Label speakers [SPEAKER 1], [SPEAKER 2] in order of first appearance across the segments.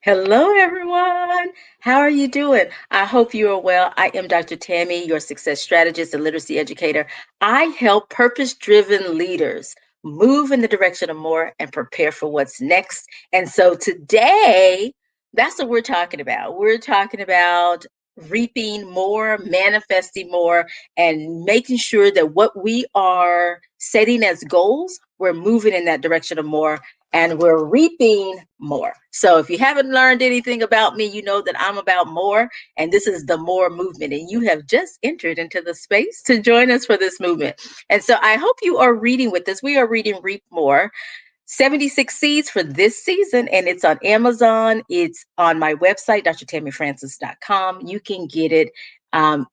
[SPEAKER 1] Hello, everyone. How are you doing? I hope you are well. I am Dr. Tammy, your success strategist and literacy educator. I help purpose driven leaders move in the direction of more and prepare for what's next. And so today, that's what we're talking about. We're talking about reaping more, manifesting more, and making sure that what we are setting as goals, we're moving in that direction of more and we're reaping more. So if you haven't learned anything about me, you know that I'm about more, and this is the more movement, and you have just entered into the space to join us for this movement. And so I hope you are reading with us. We are reading Reap More. 76 Seeds for this season, and it's on Amazon. It's on my website, drtammyfrancis.com. You can get it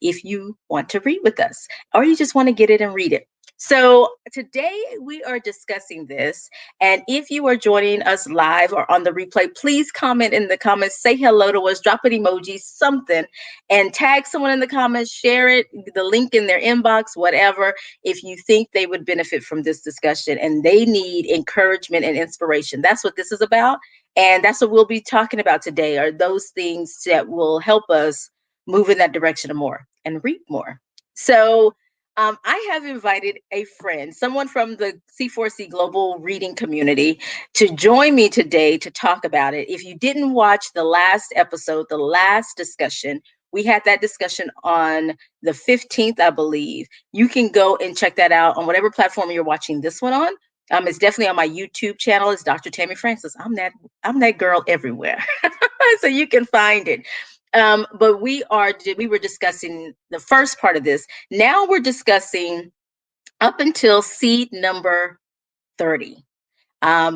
[SPEAKER 1] if you want to read with us, or you just want to get it and read it. So today we are discussing this. And if you are joining us live or on the replay, please comment in the comments, say hello to us, drop an emoji, something, and tag someone in the comments, share it, the link in their inbox, whatever, if you think they would benefit from this discussion and they need encouragement and inspiration. That's what this is about. And that's what we'll be talking about today, are those things that will help us move in that direction of more and reap more. So I have invited a friend, someone from the C4C global reading community, to join me today to talk about it. If you didn't watch the last episode, the last discussion, we had that discussion on the 15th, I believe. You can go and check that out on whatever platform you're watching this one on. It's definitely on my YouTube channel. It's Dr. Tammy Francis. I'm that girl everywhere. So you can find it. But we were discussing the first part of this. Now we're discussing up until seed number 30.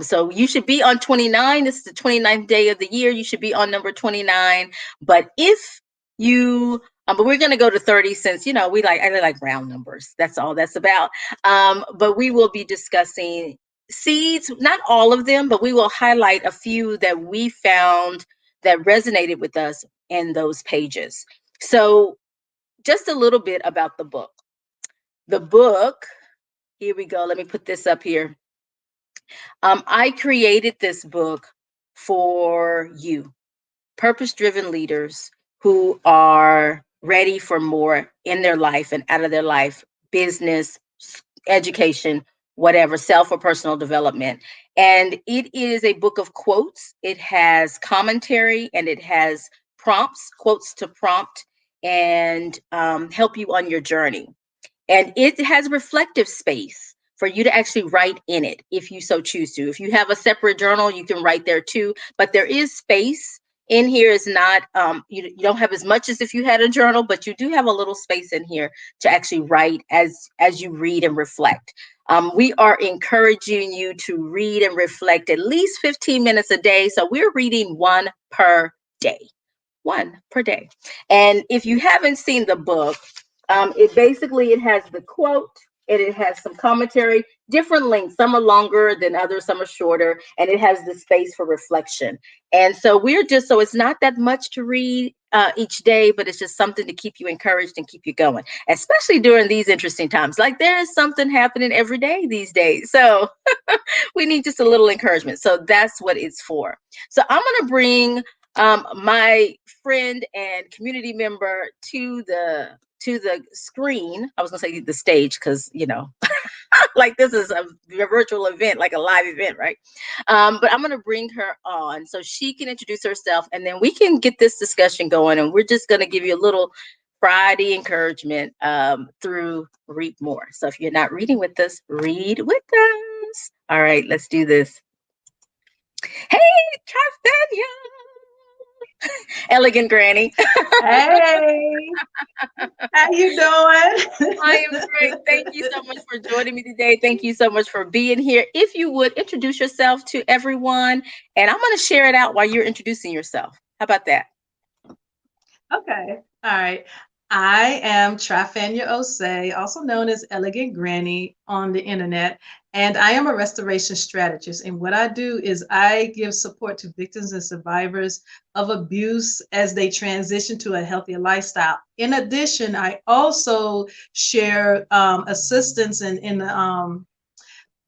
[SPEAKER 1] So you should be on 29. This is the 29th day of the year. You should be on number 29. But if you, but we're going to go to 30 since, I really like round numbers. That's all that's about. But we will be discussing seeds, not all of them, but we will highlight a few that we found that resonated with us in those pages. So just a little bit about the book. The book, here we go. Let me put this up here. I created this book for you, purpose driven leaders who are ready for more in their life and out of their life, business, education, whatever, self or personal development. And it is a book of quotes. It has commentary and it has prompts, quotes to prompt and help you on your journey. And it has reflective space for you to actually write in it if you so choose to. If you have a separate journal, you can write there too. But there is space in here. Is not you don't have as much as if you had a journal, but you do have a little space in here to actually write as you read and reflect. We are encouraging you to read and reflect at least 15 minutes a day. So we're reading one per day. One per day. And if you haven't seen the book, it has the quote and it has some commentary, different lengths. Some are longer than others, some are shorter, and it has the space for reflection. And so so it's not that much to read each day, but it's just something to keep you encouraged and keep you going, especially during these interesting times. Like there is something happening every day these days. So we need just a little encouragement. So that's what it's for. So I'm going to bring my friend and community member to the screen. I was gonna say the stage because like this is a virtual event, like a live event, right? But I'm gonna bring her on so she can introduce herself, and then we can get this discussion going. And we're just gonna give you a little Friday encouragement through Reap More. So if you're not reading with us, read with us. All right, let's do this. Hey, Trustania. Elegant Granny.
[SPEAKER 2] Hey, how you doing?
[SPEAKER 1] I am great. Thank you so much for joining me today. Thank you so much for being here. If you would introduce yourself to everyone, and I'm going to share it out while you're introducing yourself. How about that?
[SPEAKER 2] Okay, all right. I am Trafania Osei, also known as Elegant Granny on the internet, and I am a restoration strategist. And what I do is I give support to victims and survivors of abuse as they transition to a healthier lifestyle. In addition, I also share assistance and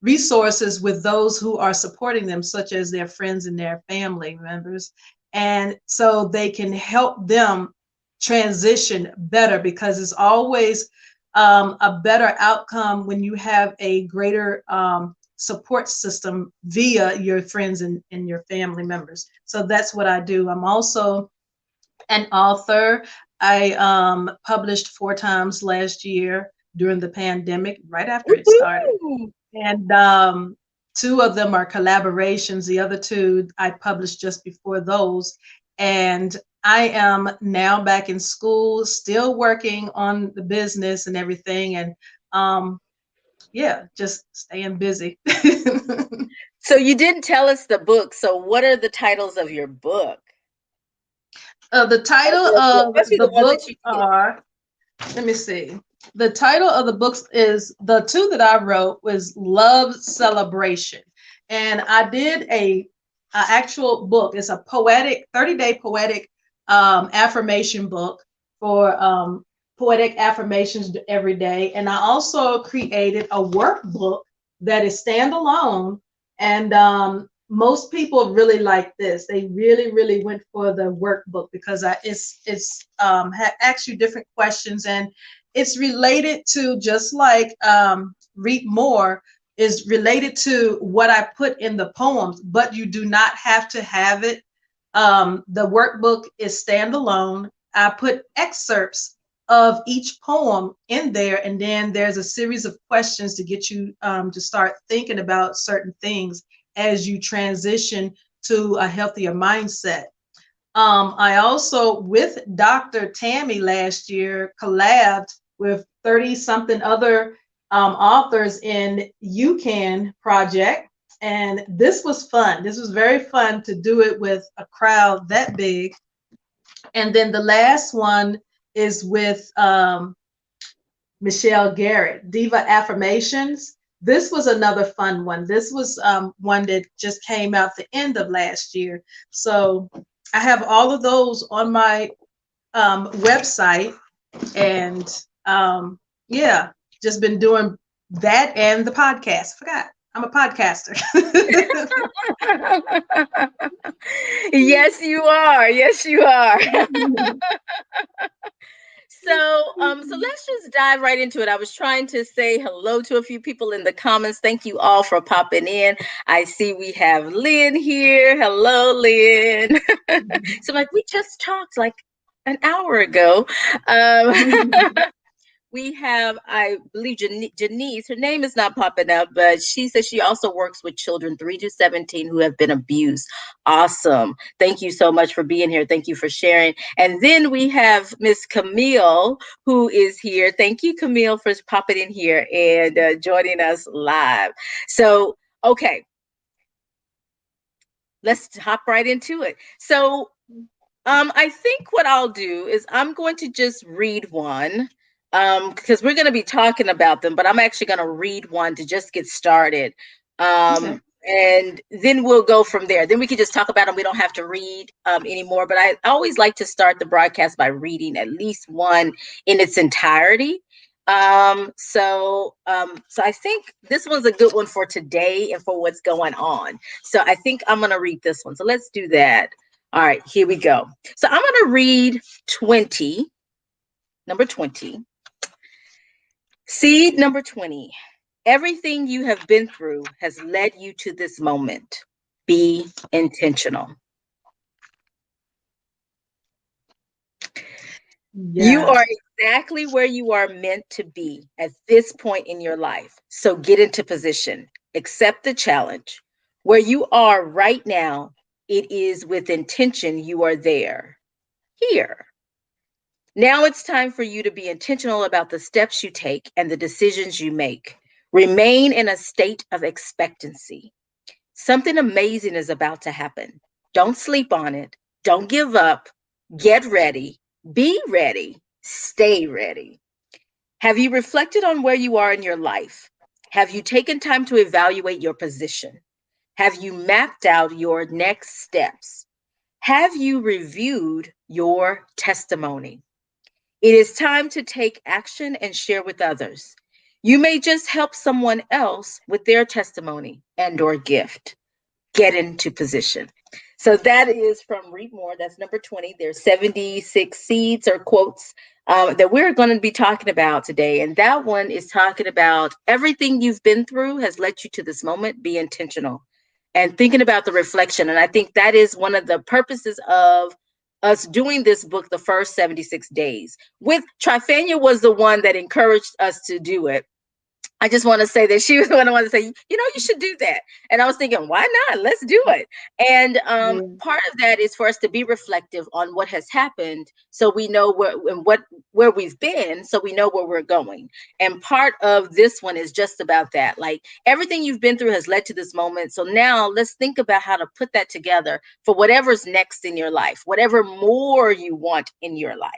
[SPEAKER 2] resources with those who are supporting them, such as their friends and their family members. and so they can help them transition better, because it's always a better outcome when you have a greater support system via your friends and your family members. So that's what I do. I'm also an author. I published 4 times last year during the pandemic, right after it started.
[SPEAKER 1] Woo-hoo!
[SPEAKER 2] And 2 of them are collaborations. The other 2 I published just before those. And I am now back in school, still working on the business and everything. And yeah, just staying busy.
[SPEAKER 1] So you didn't tell us the book. So what are the titles of your book?
[SPEAKER 2] The title of
[SPEAKER 1] Especially
[SPEAKER 2] the
[SPEAKER 1] the ones
[SPEAKER 2] book
[SPEAKER 1] that you did.
[SPEAKER 2] are, let me see. The title of the books is, the 2 that I wrote was Love Celebration. And I did a actual book. It's a poetic 30-day poetic affirmation book for poetic affirmations every day. And I also created a workbook that is standalone. And most people really like this. They really, really went for the workbook because it's asks you different questions, and it's related to, just like Reap More is related to what I put in the poems, but you do not have to have it. The workbook is standalone. I put excerpts of each poem in there, and then there's a series of questions to get you to start thinking about certain things as you transition to a healthier mindset. I also, with Dr. Tammy last year, collabed with 30 something other authors in UCAN project. And this was fun. This was very fun to do it with a crowd that big. And then the last one is with Michelle Garrett, Diva Affirmations. This was another fun one. This was one that just came out the end of last year. So I have all of those on my website, and yeah, just been doing that and the podcast. I forgot, I'm a podcaster.
[SPEAKER 1] Yes, you are. Yes, you are. So let's just dive right into it. I was trying to say hello to a few people in the comments. Thank you all for popping in. I see we have Lynn here. Hello, Lynn. So like we just talked like an hour ago. Um, we have, I believe, Janice. Her name is not popping up, but she says she also works with children 3 to 17 who have been abused. Awesome. Thank you so much for being here. Thank you for sharing. And then we have Miss Camille, who is here. Thank you, Camille, for popping in here and joining us live. So, okay, let's hop right into it. So, I think what I'll do is I'm going to just read one because we're going to be talking about them, but I'm actually going to read one to just get started.
[SPEAKER 2] Okay.
[SPEAKER 1] And then we'll go from there. Then we can just talk about them. We don't have to read anymore. But I always like to start the broadcast by reading at least one in its entirety. So I think this one's a good one for today and for what's going on. So I think I'm going to read this one. So let's do that. All right, here we go. So I'm going to read 20, number 20. Seed number 20. Everything you have been through has led you to this moment. Be intentional. You
[SPEAKER 2] Yes.
[SPEAKER 1] are exactly where you are meant to be at this point in your life. So get into position, accept the challenge. Where you are right now, it is with intention you are there. Here. Now it's time for you to be intentional about the steps you take and the decisions you make. Remain in a state of expectancy. Something amazing is about to happen. Don't sleep on it. Don't give up. Get ready. Be ready. Stay ready. Have you reflected on where you are in your life? Have you taken time to evaluate your position? Have you mapped out your next steps? Have you reviewed your testimony? It is time to take action and share with others. You may just help someone else with their testimony and or gift. Get into position. So that is from Read More. That's number 20. There's 76 seeds or quotes that we're going to be talking about today. And that one is talking about everything you've been through has led you to this moment. Be intentional and thinking about the reflection. And I think that is one of the purposes of us doing this book, the first 76 days. With Trifania was the one that encouraged us to do it. I just want to say that she was the one who wanted to say, you should do that. And I was thinking, why not? Let's do it. And
[SPEAKER 2] Yeah.
[SPEAKER 1] part of that is for us to be reflective on what has happened, so we know where we've been, so we know where we're going. And part of this one is just about that. Like everything you've been through has led to this moment. So now let's think about how to put that together for whatever's next in your life, whatever more you want in your life.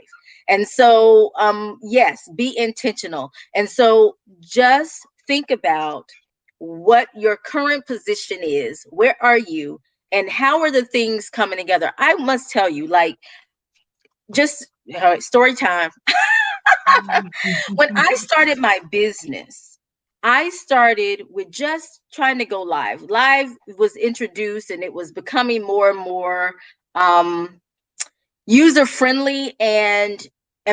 [SPEAKER 1] And so, yes, be intentional. And so just think about what your current position is. Where are you? And how are the things coming together? I must tell you, like, just story time. When I started my business, I started with just trying to go live. Live was introduced and it was becoming more and more um, user friendly, and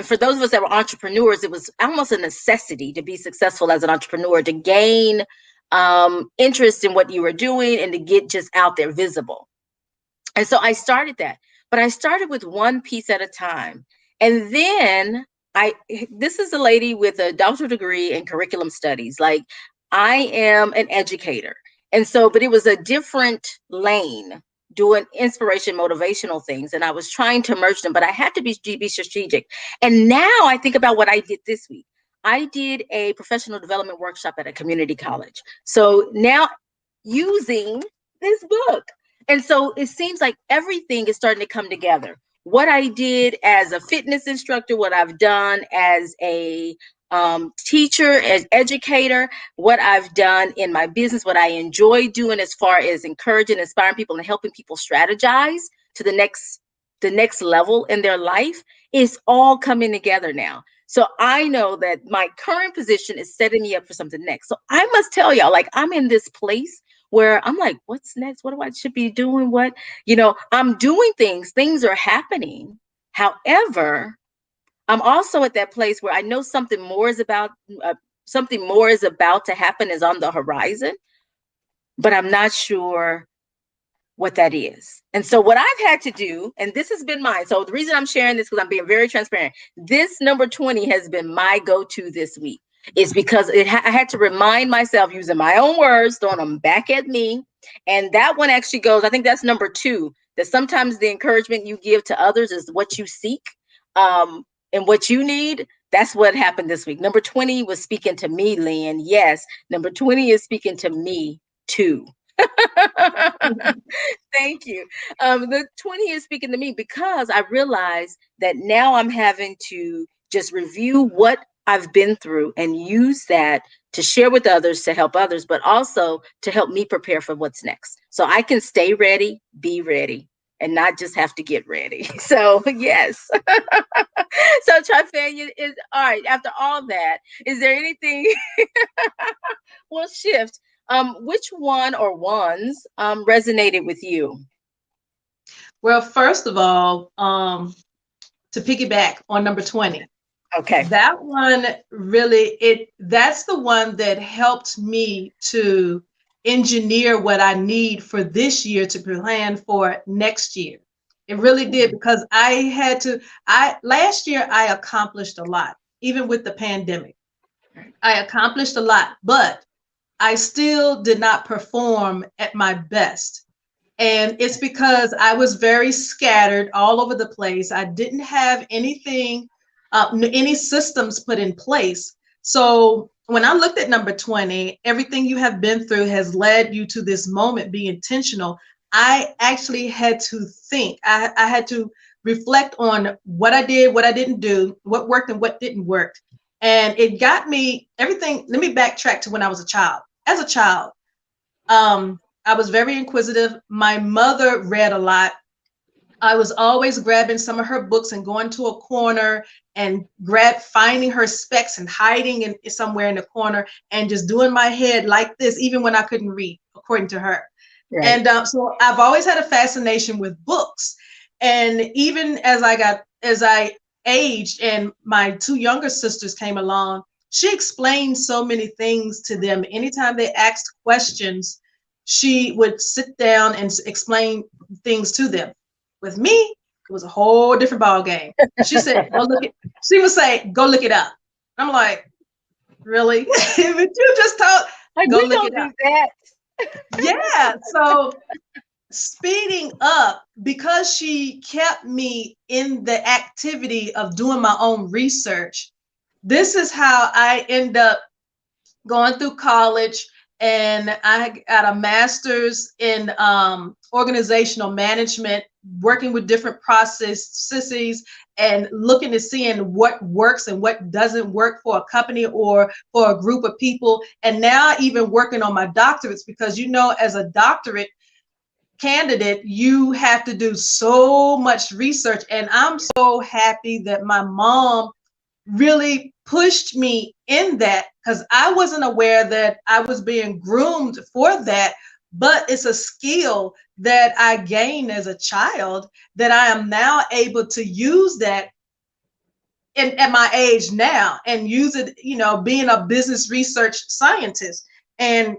[SPEAKER 1] for those of us that were entrepreneurs, it was almost a necessity to be successful as an entrepreneur, to gain interest in what you were doing and to get just out there visible. And so I started that, but I started with one piece at a time. And then I this is a lady with a doctoral degree in curriculum studies. Like, I am an educator. And so, but it was a different lane, doing inspiration, motivational things. And I was trying to merge them, but I had to be strategic. And now I think about what I did this week. I did a professional development workshop at a community college. So now, using this book, and so it seems like everything is starting to come together. What I did as a fitness instructor, what I've done as a teacher, as educator, what I've done in my business, what I enjoy doing as far as encouraging, inspiring people, and helping people strategize to the next level in their life, is all coming together now. So I know that my current position is setting me up for something next. So I must tell y'all, like, I'm in this place where I'm like, what's next? What do I should be doing? I'm doing things are happening. However, I'm also at that place where I know something more is about to happen, is on the horizon, but I'm not sure what that is. And so what I've had to do, and this has been mine. So the reason I'm sharing this, because I'm being very transparent. This number 20 has been my go-to this week. Is because I had to remind myself, using my own words, throwing them back at me. And that one actually goes, I think that's number 2, that sometimes the encouragement you give to others is what you seek, and what you need. That's what happened this week. Number 20 was speaking to me, Lynn. Yes, number 20 is speaking to me too. Thank you. The 20 is speaking to me because I realize that now I'm having to just review what I've been through and use that to share with others, to help others, but also to help me prepare for what's next. So I can stay ready, be ready, and not just have to get ready. So, yes. So, Trifania is all right. After all that, is there anything we'll shift? Which one or ones resonated with you?
[SPEAKER 2] Well, first of all, to piggyback on number 20,
[SPEAKER 1] Okay.
[SPEAKER 2] that one really, that's the one that helped me to engineer what I need for this year to plan for next year. It really did,
[SPEAKER 1] Ooh.
[SPEAKER 2] because I last year I accomplished a lot, even with the pandemic. I accomplished a lot, but I still did not perform at my best. And it's because I was very scattered all over the place. I didn't have anything, any systems put in place. So when I looked at number 20, everything you have been through has led you to this moment. Be intentional. I actually had to think. I had to reflect on what I did, what I didn't do, what worked and what didn't work. And it got me everything. Let me backtrack to when I was a child. As a child, I was very inquisitive. My mother read a lot. I was always grabbing some of her books and going to a corner and finding her specs and hiding somewhere in the corner and just doing my head like this, even when I couldn't read, according to her.
[SPEAKER 1] Right.
[SPEAKER 2] And so I've always had a fascination with books. And even as I aged and my two younger sisters came along, she explained so many things to them. Anytime they asked questions, she would sit down and explain things to them. With me, it was a whole different ball game. She said, "Go look it." She would say, "Go look it up." I'm like, "Really? But you just told,
[SPEAKER 1] Like
[SPEAKER 2] go
[SPEAKER 1] we
[SPEAKER 2] look
[SPEAKER 1] don't
[SPEAKER 2] it up."
[SPEAKER 1] do that.
[SPEAKER 2] Yeah. So speeding up, because she kept me in the activity of doing my own research, this is how I end up going through college, and I got a master's in organizational management, working with different processes and looking at seeing what works and what doesn't work for a company or for a group of people. And now even working on my doctorates, because as a doctorate candidate, you have to do so much research. And I'm so happy that my mom really pushed me in that, because I wasn't aware that I was being groomed for that. But it's a skill that I gained as a child that I am now able to use that at my age now and use it, being a business research scientist. And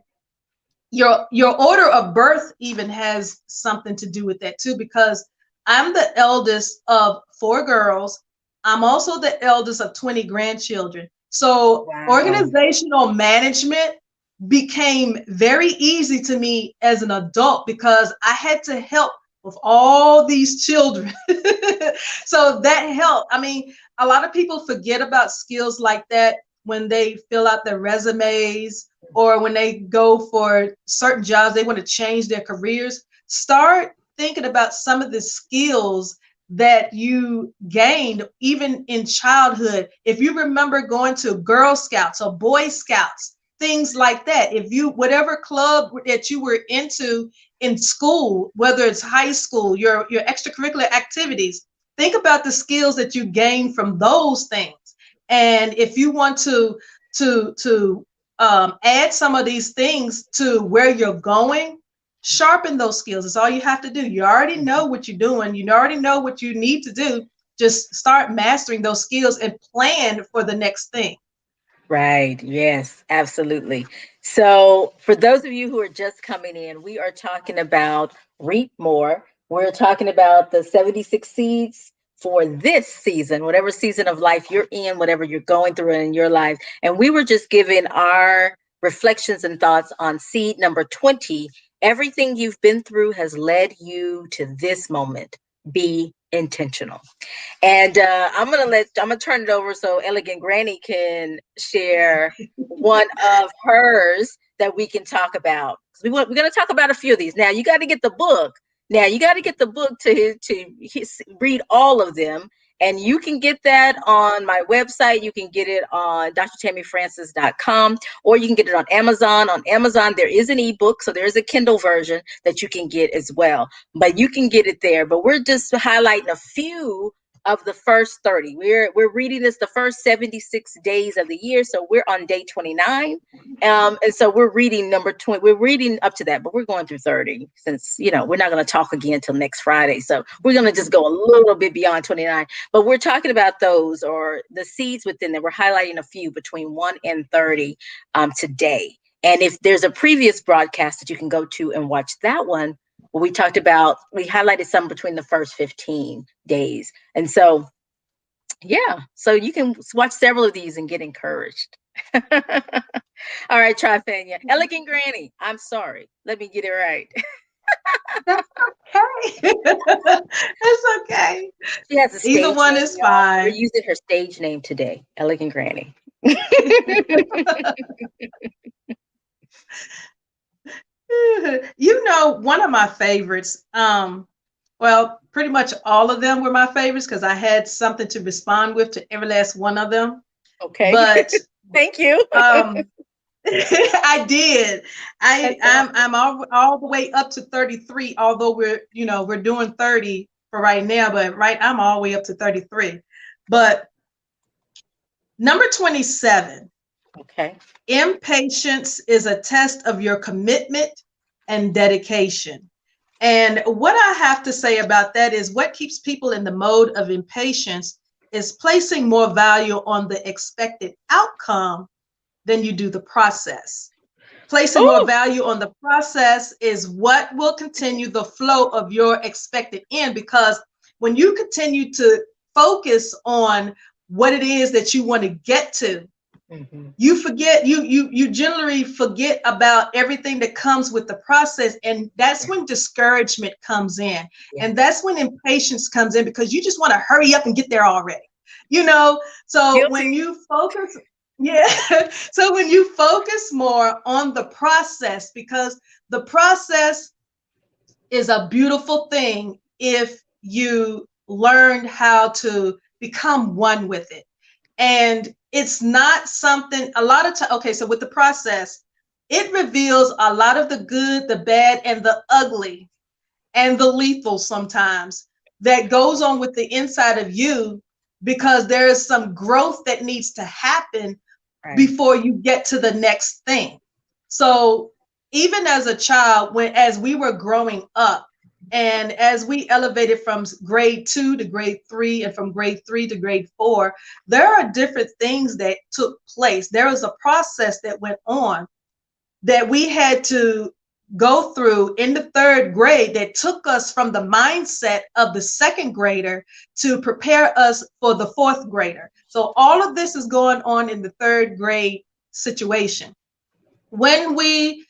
[SPEAKER 2] your order of birth even has something to do with that too, because I'm the eldest of four girls. I'm also the eldest of 20 grandchildren. So
[SPEAKER 1] Wow.
[SPEAKER 2] organizational management became very easy to me as an adult, because I had to help with all these children. So that helped. I mean, a lot of people forget about skills like that when they fill out their resumes, or when they go for certain jobs, they want to change their careers. Start thinking about some of the skills that you gained even in childhood. If you remember going to Girl Scouts or Boy Scouts, things like that. If you, whatever club that you were into in school, whether it's high school, your extracurricular activities, think about the skills that you gained from those things. And if you want to add some of these things to where you're going, sharpen those skills. It's all you have to do. You already know what you're doing. You already know what you need to do. Just start mastering those skills and plan for the next thing.
[SPEAKER 1] Right. Yes, absolutely. So, for those of you who are just coming in, we are talking about Reap More. We're talking about the 76 seeds for this season, whatever season of life you're in, whatever you're going through in your life. And we were just giving our reflections and thoughts on seed number 20. Everything you've been through has led you to this moment. Be intentional. And I'm gonna turn it over so Elegant Granny can share one of hers that we can talk about. We're gonna talk about a few of these. Now you got to get the book. Now you got to get the book read all of them. And you can get that on my website. You can get it on drtammyfrancis.com, or you can get it on Amazon. On Amazon, there is an ebook, so there is a Kindle version that you can get as well. But you can get it there. But we're just highlighting a few of the first 30. We're reading this the first 76 days of the year, so we're on day 29. And so we're reading number 20. We're reading up to that, but we're going through 30 since we're not going to talk again until next Friday. So we're going to just go a little bit beyond 29. But we're talking about those, or the seeds within there. We're highlighting a few between 1 and 30 today. And if there's a previous broadcast that you can go to and watch that one, we highlighted some between the first 15 days. And so, yeah, so you can watch several of these and get encouraged. All right, Trifania. Elegant Granny, I'm sorry. Let me get it right.
[SPEAKER 2] That's okay. That's okay.
[SPEAKER 1] She has a
[SPEAKER 2] Either
[SPEAKER 1] stage
[SPEAKER 2] one
[SPEAKER 1] name,
[SPEAKER 2] is
[SPEAKER 1] y'all. We're
[SPEAKER 2] fine.
[SPEAKER 1] using her stage name today, Elegant Granny.
[SPEAKER 2] One of my favorites, well, pretty much all of them were my favorites, because I had something to respond with to every last one of them.
[SPEAKER 1] Okay.
[SPEAKER 2] But
[SPEAKER 1] Thank you.
[SPEAKER 2] um, I did.
[SPEAKER 1] That's
[SPEAKER 2] I'm all the way up to 33, although we're doing 30 for right now, but I'm all the way up to 33. But number 27,
[SPEAKER 1] okay.
[SPEAKER 2] impatience is a test of your commitment, and dedication. And what I have to say about that is what keeps people in the mode of impatience is placing more value on the expected outcome than you do the process. Placing more
[SPEAKER 1] Oh,
[SPEAKER 2] value on the process is what will continue the flow of your expected end, because when you continue to focus on what it is that you want to get to,
[SPEAKER 1] mm-hmm.
[SPEAKER 2] you forget, you generally forget about everything that comes with the process, and that's
[SPEAKER 1] Yeah.
[SPEAKER 2] when discouragement comes in,
[SPEAKER 1] Yeah.
[SPEAKER 2] and that's when impatience comes in, because you just want to hurry up and get there already, you know. So
[SPEAKER 1] Guilty.
[SPEAKER 2] when you focus, yeah, so when you focus more on the process, because the process is a beautiful thing if you learned how to become one with it. And it's not something a lot of time. Okay, so with the process, it reveals a lot of the good, the bad, and the ugly, and the lethal sometimes that goes on with the inside of you, because there is some growth that needs to happen
[SPEAKER 1] Right.
[SPEAKER 2] before you get to the next thing. So even as a child, when as we were growing up, and as we elevated from grade 2 to grade 3, and from grade 3 to grade 4, there are different things that took place. There was a process that went on that we had to go through in the third grade that took us from the mindset of the second grader to prepare us for the fourth grader. So all of this is going on in the third grade situation. When we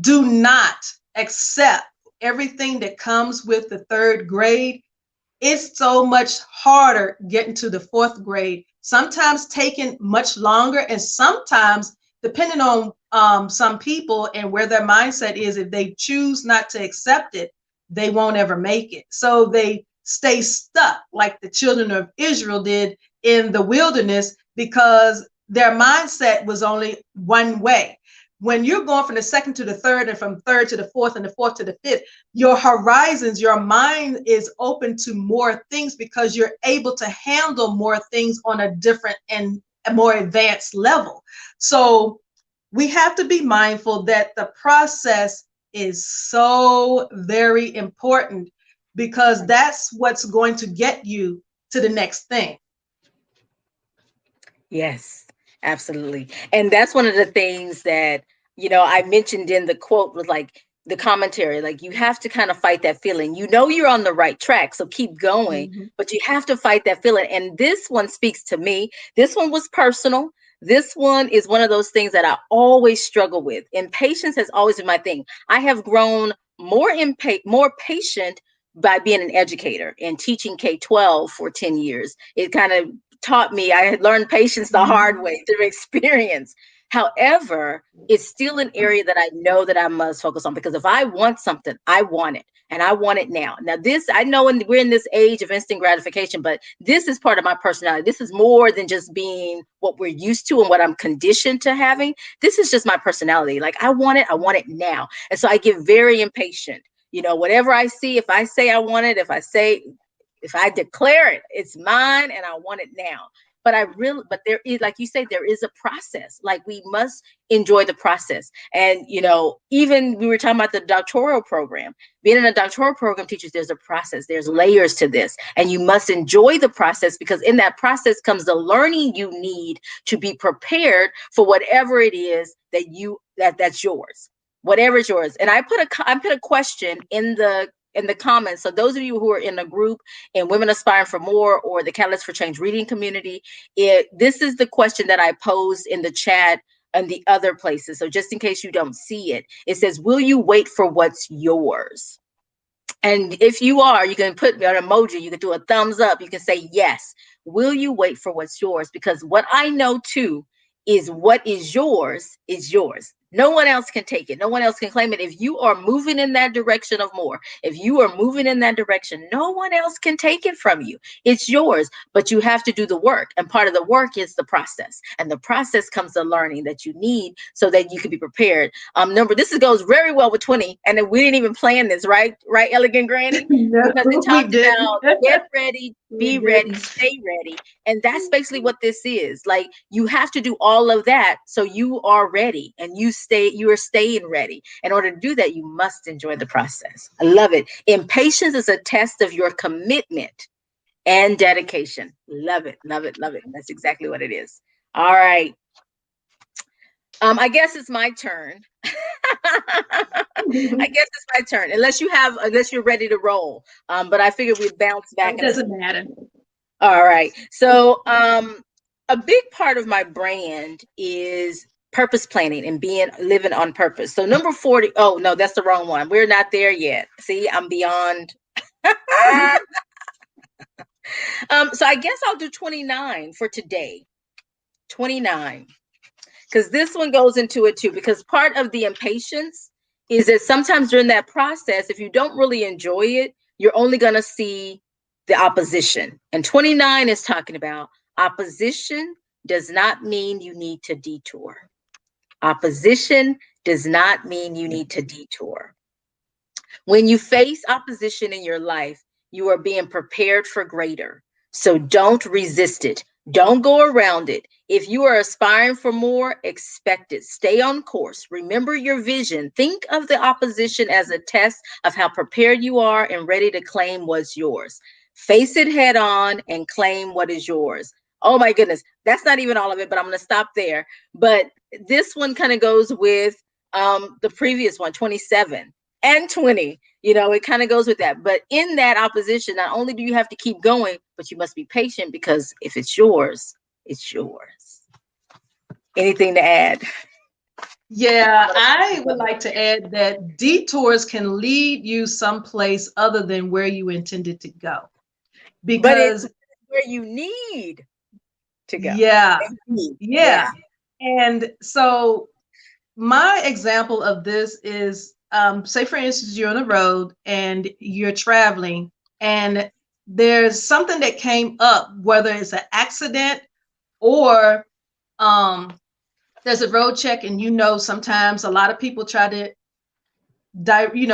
[SPEAKER 2] do not accept everything that comes with the third grade, it's so much harder getting to the fourth grade, sometimes taking much longer, and sometimes depending on some people and where their mindset is, if they choose not to accept it, they won't ever make it, so they stay stuck like the children of Israel did in the wilderness, because their mindset was only one way. When you're going from the second to the third, and from third to the fourth, and the fourth to the fifth, your horizons, your mind is open to more things, because you're able to handle more things on a different and a more advanced level. So we have to be mindful that the process is so very important, because that's what's going to get you to the next thing.
[SPEAKER 1] Yes, absolutely. And that's one of the things that, I mentioned in the quote was like the commentary, like you have to kind of fight that feeling. You know you're on the right track, so keep going,
[SPEAKER 2] Mm-hmm.
[SPEAKER 1] but you have to fight that feeling. And this one speaks to me. This one was personal. This one is one of those things that I always struggle with. Impatience has always been my thing. I have grown more patient by being an educator and teaching K-12 for 10 years. It kind of taught me, I had learned patience the hard way through experience. However, it's still an area that I know that I must focus on, because if I want something, I want it, and I want it now. Now, this, I know we're in this age of instant gratification, but this is part of my personality. This is more than just being what we're used to and what I'm conditioned to having. This is just my personality. Like, I want it now. And so I get very impatient. Whatever I see, if I say I want it, if I declare it, it's mine and I want it now. But there is, like you say, there is a process. Like, we must enjoy the process. And, even we were talking about the doctoral program. Being in a doctoral program teaches there's a process, there's layers to this, and you must enjoy the process, because in that process comes the learning you need to be prepared for whatever it is that's yours, whatever is yours. And I put a question in the comments. So those of you who are in a group in Women Aspiring for More or the Catalyst for Change reading community, this is the question that I posed in the chat and the other places. So just in case you don't see it, it says, will you wait for what's yours? And if you are, you can put an emoji, you can do a thumbs up, you can say yes. Will you wait for what's yours? Because what I know too is what is yours is yours. No one else can take it. No one else can claim it. If you are moving in that direction of more, if you are moving in that direction, no one else can take it from you. It's yours, but you have to do the work. And part of the work is the process. And the process comes the learning that you need so that you can be prepared. Number, goes very well with 20. And then we didn't even plan this, right? Right, Elegant Granny?
[SPEAKER 2] No,
[SPEAKER 1] Because it
[SPEAKER 2] we
[SPEAKER 1] talked
[SPEAKER 2] didn't.
[SPEAKER 1] about get ready,
[SPEAKER 2] We
[SPEAKER 1] be ready,
[SPEAKER 2] didn't.
[SPEAKER 1] stay ready. And that's basically what this is. Like, you have to do all of that so you are ready, and you are staying ready. In order to do that, you must enjoy the process. I love it. Impatience is a test of your commitment and dedication. Love it, love it, love it. That's exactly what it is. All right. I guess it's my turn. I guess it's my turn. Unless you're ready to roll. But I figured we'd bounce back
[SPEAKER 2] It
[SPEAKER 1] in a
[SPEAKER 2] doesn't
[SPEAKER 1] second.
[SPEAKER 2] matter.
[SPEAKER 1] All right. So, a big part of my brand is purpose planning and living on purpose. So number 40, oh no, that's the wrong one. We're not there yet. See, I'm beyond. So I guess I'll do 29 for today. 29. Because this one goes into it too, because part of the impatience is that sometimes during that process, if you don't really enjoy it, you're only going to see the opposition. And 29 is talking about opposition does not mean you need to detour. Opposition does not mean you need to detour. When you face opposition in your life, you are being prepared for greater. So don't resist it. Don't go around it. If you are aspiring for more, expect it. Stay on course. Remember your vision. Think of the opposition as a test of how prepared you are and ready to claim what's yours. Face it head on and claim what is yours. Oh my goodness. That's not even all of it, but I'm going to stop there. But this one kind of goes with the previous one, 27 and 20. It kind of goes with that. But in that opposition, not only do you have to keep going, but you must be patient, because if it's yours, it's yours. Anything to add?
[SPEAKER 2] Yeah, I would like to add that detours can lead you someplace other than where you intended to go.
[SPEAKER 1] But it's
[SPEAKER 2] Because,
[SPEAKER 1] where you need to go.
[SPEAKER 2] yeah,
[SPEAKER 1] Yeah.
[SPEAKER 2] yeah. And so my example of this is, say for instance, you're on the road and you're traveling, and there's something that came up, whether it's an accident or um, there's a road check, and sometimes a lot of people try to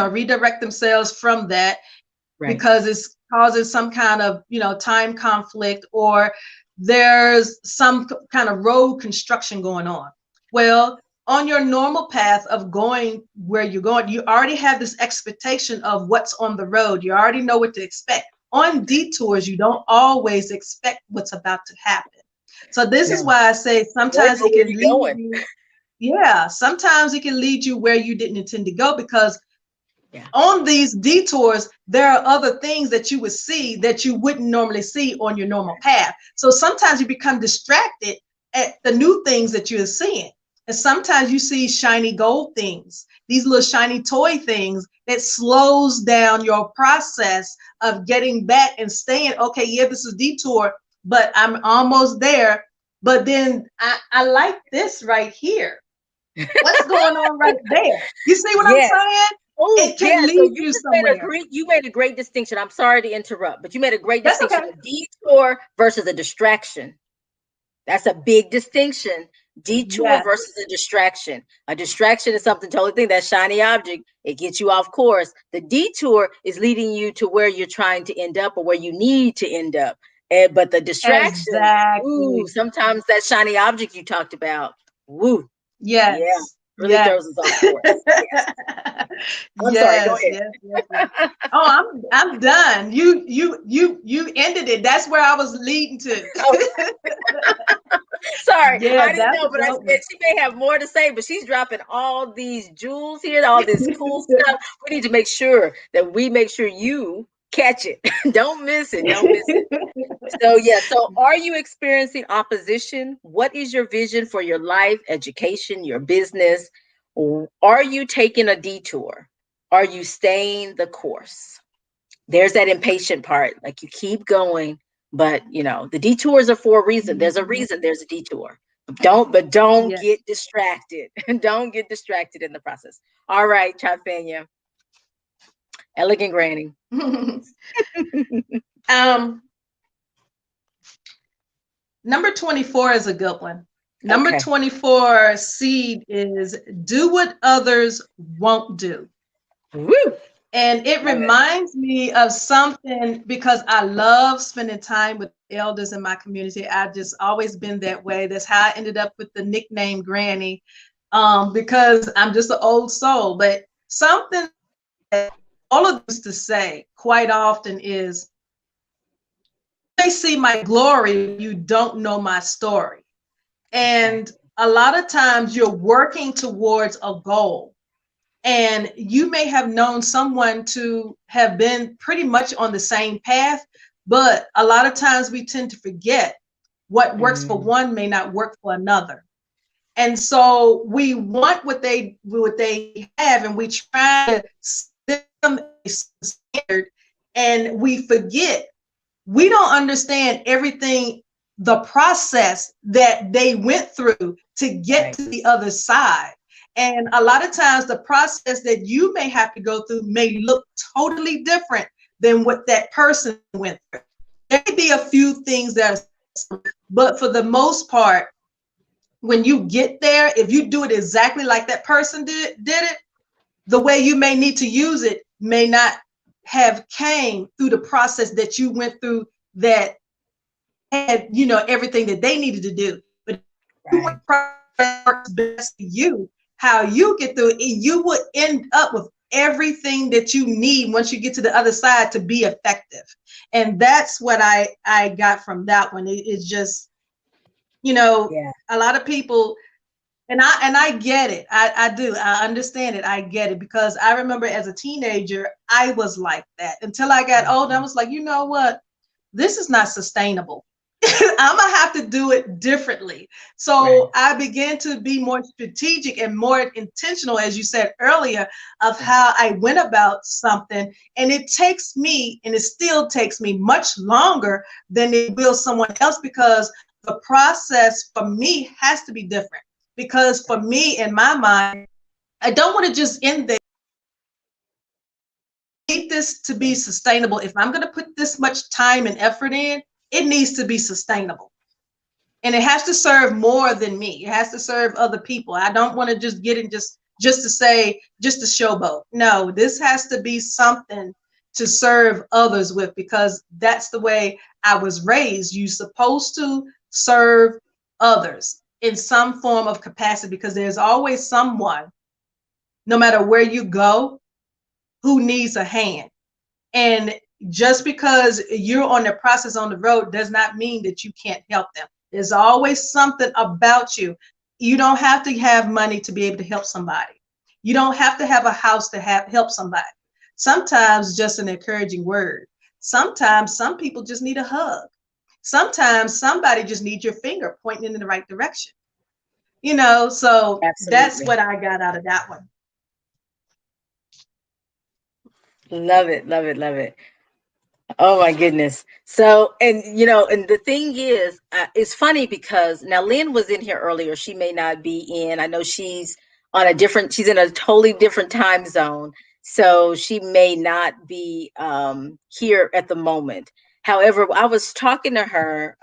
[SPEAKER 2] redirect themselves from that
[SPEAKER 1] Right.
[SPEAKER 2] because it's causing some kind of time conflict, or there's some kind of road construction going on. Well, on your normal path of going where you're going, you already have this expectation of what's on the road. You already know what to expect. On detours, you don't always expect what's about to happen. So this is
[SPEAKER 1] No.
[SPEAKER 2] why I say
[SPEAKER 1] Or
[SPEAKER 2] sometimes
[SPEAKER 1] know
[SPEAKER 2] it
[SPEAKER 1] where
[SPEAKER 2] can
[SPEAKER 1] you're
[SPEAKER 2] lead
[SPEAKER 1] going.
[SPEAKER 2] you. Yeah, sometimes it can lead you where you didn't intend to go, because
[SPEAKER 1] Yeah.
[SPEAKER 2] on these detours, there are other things that you would see that you wouldn't normally see on your normal path. So sometimes you become distracted at the new things that you're seeing. And sometimes you see shiny gold things, these little shiny toy things that slows down your process of getting back and staying, okay, yeah, this is detour, but I'm almost there. But then I like this right here. What's going on right there? You see what I'm
[SPEAKER 1] Yes.
[SPEAKER 2] saying?
[SPEAKER 1] Oh,
[SPEAKER 2] It
[SPEAKER 1] yeah.
[SPEAKER 2] can
[SPEAKER 1] So
[SPEAKER 2] lead
[SPEAKER 1] you
[SPEAKER 2] you
[SPEAKER 1] just made a
[SPEAKER 2] somewhere.
[SPEAKER 1] great you made a great distinction. I'm sorry to interrupt, but you made a great
[SPEAKER 2] That's
[SPEAKER 1] distinction.
[SPEAKER 2] okay.
[SPEAKER 1] A detour versus a distraction. That's a big distinction. Detour
[SPEAKER 2] Yes.
[SPEAKER 1] versus a distraction. A distraction is something totally different. That shiny object, it gets you off course. The detour is leading you to where you're trying to end up, or where you need to end up. But the distraction, ooh,
[SPEAKER 2] Exactly.
[SPEAKER 1] sometimes that shiny object you talked about, woo, yeah,
[SPEAKER 2] Yes.
[SPEAKER 1] really
[SPEAKER 2] Yes.
[SPEAKER 1] throws us off course. Yes. I'm sorry. Go
[SPEAKER 2] Yes,
[SPEAKER 1] ahead.
[SPEAKER 2] yes, yes, yes. Oh, I'm done. You ended it. That's where I was leading to.
[SPEAKER 1] Oh, sorry,
[SPEAKER 2] Yeah,
[SPEAKER 1] I didn't
[SPEAKER 2] that's
[SPEAKER 1] know,
[SPEAKER 2] a
[SPEAKER 1] but I
[SPEAKER 2] dope
[SPEAKER 1] said
[SPEAKER 2] one.
[SPEAKER 1] she may have more to say, but she's dropping all these jewels here, all this cool stuff. We need to make sure that we make sure you catch it. Don't miss it. Don't miss it. So, yeah. So, are you experiencing opposition? What is your vision for your life, education, your business? Are you taking a detour? Are you staying the course? There's that impatient part. Like, you keep going, but the detours are for a reason. There's a
[SPEAKER 2] Mhm.
[SPEAKER 1] reason there's a detour. Don't
[SPEAKER 2] Yes.
[SPEAKER 1] get distracted. Don't get distracted in the process. All right, Trifania, elegant granny.
[SPEAKER 2] um, Number 24 is a good one. Number
[SPEAKER 1] Okay.
[SPEAKER 2] 24 seed is do what others won't do.
[SPEAKER 1] Woo.
[SPEAKER 2] And it
[SPEAKER 1] Love it.
[SPEAKER 2] reminds me of something, because I love spending time with elders in my community. I've just always been that way. That's how I ended up with the nickname Granny, because I'm just an old soul. But something that all of us to say quite often is, "You may see my glory, you don't know my story." And a lot of times you're working towards a goal, and you may have known someone to have been pretty much on the same path, but a lot of times we tend to forget what works for
[SPEAKER 1] Mm,
[SPEAKER 2] one may not work for another. And so we want what they have, and we try to set them a standard, and we forget, we don't understand everything, the process that they went through to get
[SPEAKER 1] right,
[SPEAKER 2] to the other side. And a lot of times the process that you may have to go through may look totally different than what that person went through. There may be a few things that are, but for the most part, when you get there, if you do it exactly like that person did it, the way you may need to use it may not have came through the process that you went through, that had, everything that they needed to do. But you
[SPEAKER 1] right.
[SPEAKER 2] works best for you, how you get through it, you would end up with everything that you need once you get to the other side to be effective. And that's what I got from that one. It's just, you know,
[SPEAKER 1] Yeah.
[SPEAKER 2] a lot of people, and I get it. I do. I understand it. I get it, because I remember as a teenager, I was like that until I got old. I
[SPEAKER 1] Mhm.
[SPEAKER 2] was like, you know what? This is not sustainable. I'm gonna have to do it differently.
[SPEAKER 1] Right.
[SPEAKER 2] So I began to be more strategic and more intentional, as you said earlier, of
[SPEAKER 1] Yeah.
[SPEAKER 2] how I went about something. And it takes me, and it still takes me much longer than it will someone else, because the process for me has to be different. Because for me, in my mind, I don't want to just end there. I need this to be sustainable. If I'm going to put this much time and effort in, it needs to be sustainable, and it has to serve more than me. It has to serve other people. I don't want to just get in just to say, just to showboat. No, this has to be something to serve others with, because that's the way I was raised. You're supposed to serve others in some form of capacity, because there's always someone, no matter where you go, who needs a hand. And just because you're on the process on the road does not mean that you can't help them. There's always something about you. You don't have to have money to be able to help somebody. You don't have to have a house to help somebody. Sometimes just an encouraging word. Sometimes some people just need a hug. Sometimes somebody just needs your finger pointing in the right direction. So that's
[SPEAKER 1] Absolutely.
[SPEAKER 2] what I got out of that one.
[SPEAKER 1] Love it. Love it. Love it. Oh my goodness. So, and and the thing is, it's funny because now Lynn was in here earlier. She may not be in. I know she's in a totally different time zone. So she may not be here at the moment. However, I was talking to her.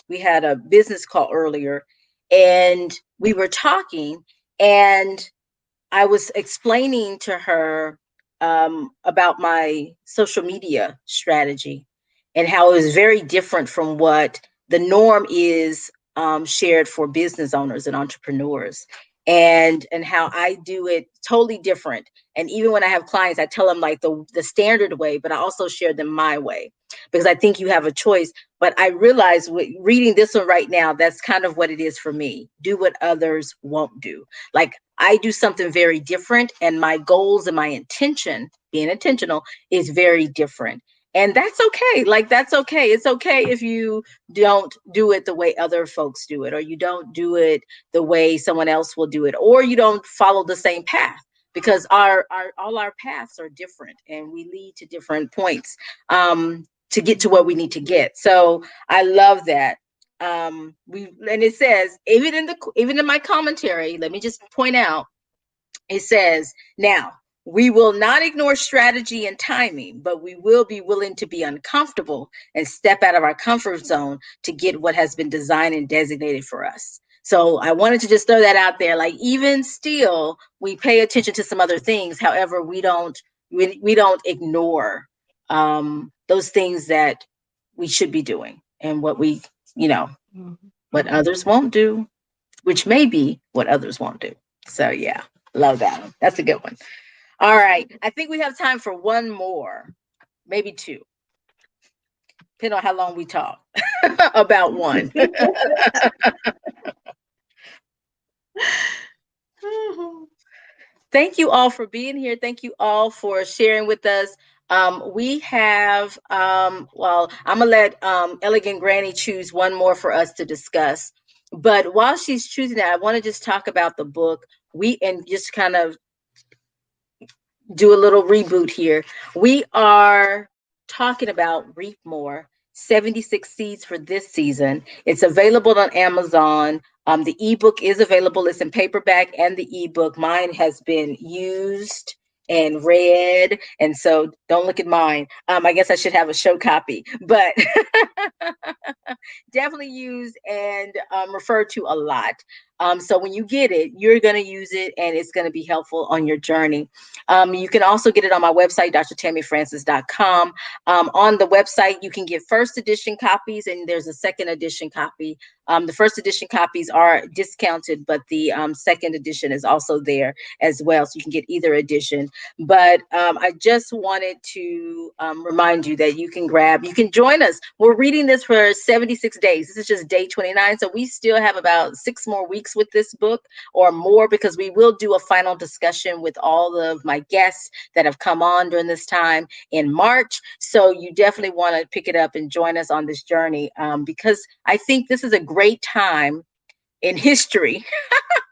[SPEAKER 1] We had a business call earlier and we were talking, and I was explaining to her about my social media strategy and how it was very different from what the norm is shared for business owners and entrepreneurs, and how I do it totally different. And even when I have clients, I tell them like the standard way, but I also share them my way because I think you have a choice. But I realize with reading this one right now, that's kind of what it is for me. Do what others won't do. Like I do something very different, and my goals and my intention, being intentional, is very different. And that's okay. Like, that's okay. It's okay if you don't do it the way other folks do it, or you don't do it the way someone else will do it, or you don't follow the same path because our all our paths are different and we lead to different points to get to where we need to get. So I love that. We and it says even in my commentary, let me just point out, it says, now we will not ignore strategy and timing, but we will be willing to be uncomfortable and step out of our comfort zone to get what has been designed and designated for us. So I wanted to just throw that out there. Like, even still, we pay attention to some other things. However, we don't ignore those things that we should be doing. and what we, you know, what others
[SPEAKER 2] Mhm.
[SPEAKER 1] won't do, which may be what others won't do. So yeah, love that one. That's a good one. All right. I think we have time for one more, maybe two, depending on how long we talk about one. Thank you all for being here. Thank you all for sharing with us. We have, well, I'm going to let Elegant Granny choose one more for us to discuss. But while she's choosing that, I want to just talk about the book. And just kind of do a little reboot here. We are talking about Reap More 76 Seeds for this season. It's available on Amazon. The ebook is available. It's in paperback and the ebook. Mine has been used and read, and so don't look at mine. I guess I should have a show copy, but definitely used and referred to a lot. So when you get it, you're going to use it and it's going to be helpful on your journey. You can also get it on my website, drtammyfrancis.com. On the website, you can get first edition copies and there's a second edition copy. The first edition copies are discounted, but the second edition is also there as well. So you can get either edition. But I just wanted to remind you that you can join us. We're reading this for 76 days. This is just day 29. So we still have about 6 more weeks with this book or more, because we will do a final discussion with all of my guests that have come on during this time in March. So you definitely want to pick it up and join us on this journey, because I think this is a great time in history,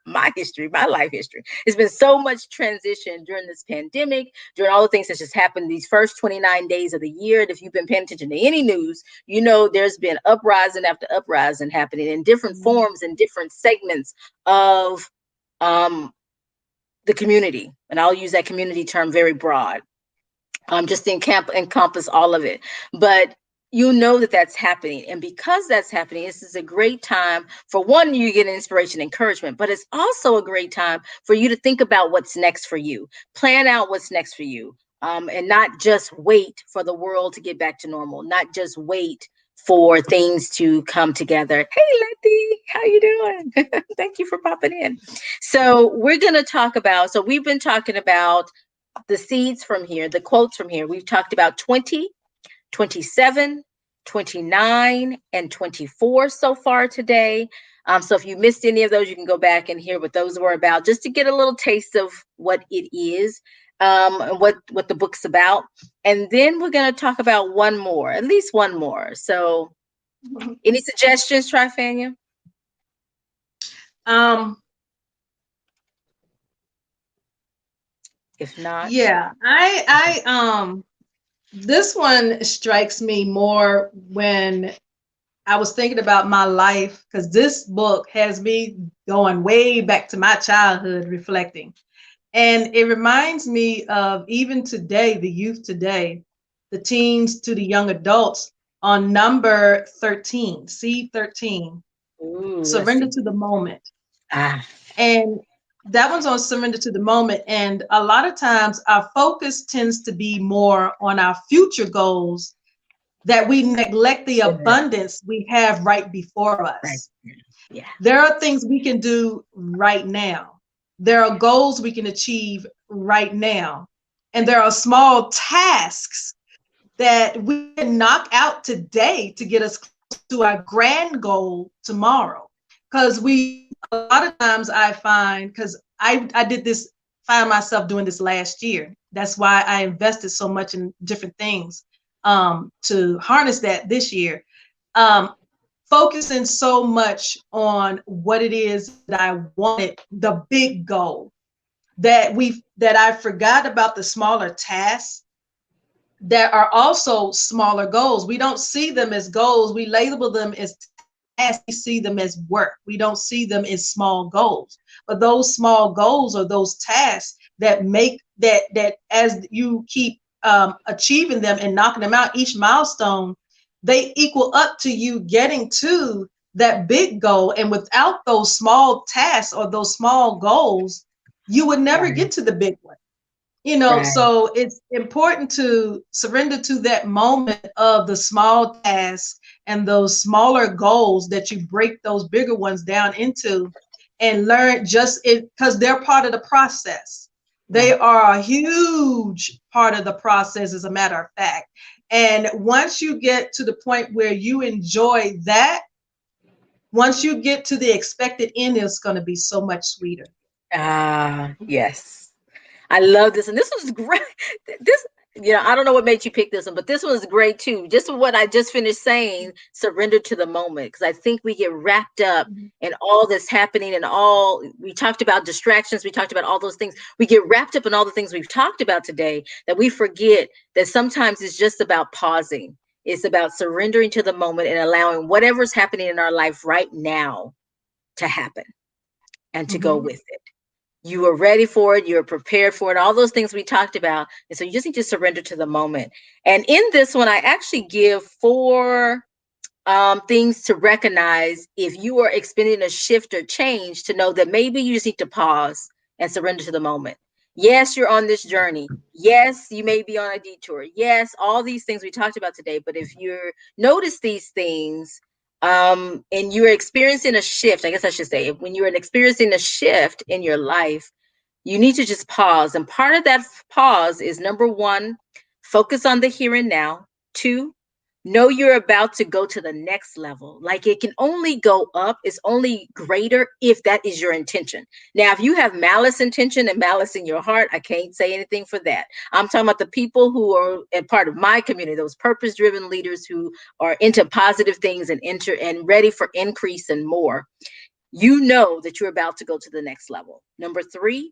[SPEAKER 1] my history, my life history. There's been so much transition during this pandemic, during all the things that just happened these first 29 days of the year. And if you've been paying attention to any news, you know there's been uprising after uprising happening in different forms and different segments of um, the community. And I'll use that community term very broad, just to encompass all of it. But you know that that's happening. And because that's happening, this is a great time for one, you get inspiration, encouragement, but it's also a great time for you to think about what's next for you, plan out what's next for you, and not just wait for the world to get back to normal, not just wait for things to come together. Hey, Letty, how you doing? Thank you for popping in. So we're going to talk about, so we've been talking about the seeds from here, the quotes from here. We've talked about 20, 27, 29, and 24 so far today. So if you missed any of those, you can go back and hear what those were about, just to get a little taste of what it is, and what the book's about. And then we're going to talk about one more, at least one more. So any suggestions, Trifania?
[SPEAKER 2] Um,
[SPEAKER 1] If not,
[SPEAKER 2] yeah, this one strikes me more when I was thinking about my life, because this book has me going way back to my childhood reflecting. And it reminds me of even today, the youth today, the teens to the young adults on number 13, C13,
[SPEAKER 1] ooh, let's
[SPEAKER 2] surrender
[SPEAKER 1] see.
[SPEAKER 2] to the moment.
[SPEAKER 1] Ah,
[SPEAKER 2] And that one's on surrender to the moment. And a lot of times our focus tends to be more on our future goals, that we neglect the abundance we have right before
[SPEAKER 1] right.
[SPEAKER 2] us.
[SPEAKER 1] Yeah.
[SPEAKER 2] There are things we can do right now. There are goals we can achieve right now. And there are small tasks that we can knock out today to get us to our grand goal tomorrow. Because a lot of times I find, because I did this, find myself doing this last year. That's why I invested so much in different things, to harness that this year. Um, Focusing so much on what it is that I wanted, the big goal, that I forgot about the smaller tasks that are also smaller goals. We don't see them as goals. We label them as tasks. We see them as work. We don't see them as small goals. But those small goals are those tasks that make that as you keep achieving them and knocking them out, each milestone, they equal up to you getting to that big goal. And without those small tasks or those small goals, you would never
[SPEAKER 1] Right.
[SPEAKER 2] get to the big one.
[SPEAKER 1] Right.
[SPEAKER 2] So it's important to surrender to that moment of the small task and those smaller goals that you break those bigger ones down into and learn just it because they're part of the process. They
[SPEAKER 1] Right.
[SPEAKER 2] are a huge part of the process, as a matter of fact. And once you get to the point where you enjoy that, once you get to the expected end, it's going to be so much sweeter.
[SPEAKER 1] Ah, yes. I love this, and this was great. This, I don't know what made you pick this one, but this one was great too. Just what I just finished saying, surrender to the moment, because I think we get wrapped up
[SPEAKER 2] Mhm.
[SPEAKER 1] in all this happening and all we talked about distractions, we talked about all those things. We get wrapped up in all the things we've talked about today that we forget that sometimes it's just about pausing. It's about surrendering to the moment and allowing whatever's happening in our life right now to happen and to go
[SPEAKER 2] Mhm.
[SPEAKER 1] with it. You are ready for it, you're prepared for it, all those things we talked about. And so you just need to surrender to the moment. And in this one, I actually give four things to recognize if you are experiencing a shift or change, to know that maybe you just need to pause and surrender to the moment. Yes, you're on this journey. Yes, you may be on a detour. Yes, all these things we talked about today. But if you notice these things, and you're experiencing a shift, I guess I should say, when you're experiencing a shift in your life, you need to just pause. And part of that pause is, number one, focus on the here and now. Two, know you're about to go to the next level. Like, it can only go up, it's only greater if that is your intention. Now, if you have malice intention and malice in your heart, I can't say anything for that. I'm talking about the people who are a part of my community, those purpose driven leaders who are into positive things and enter and ready for increase and more. You know that you're about to go to the next level. Number three,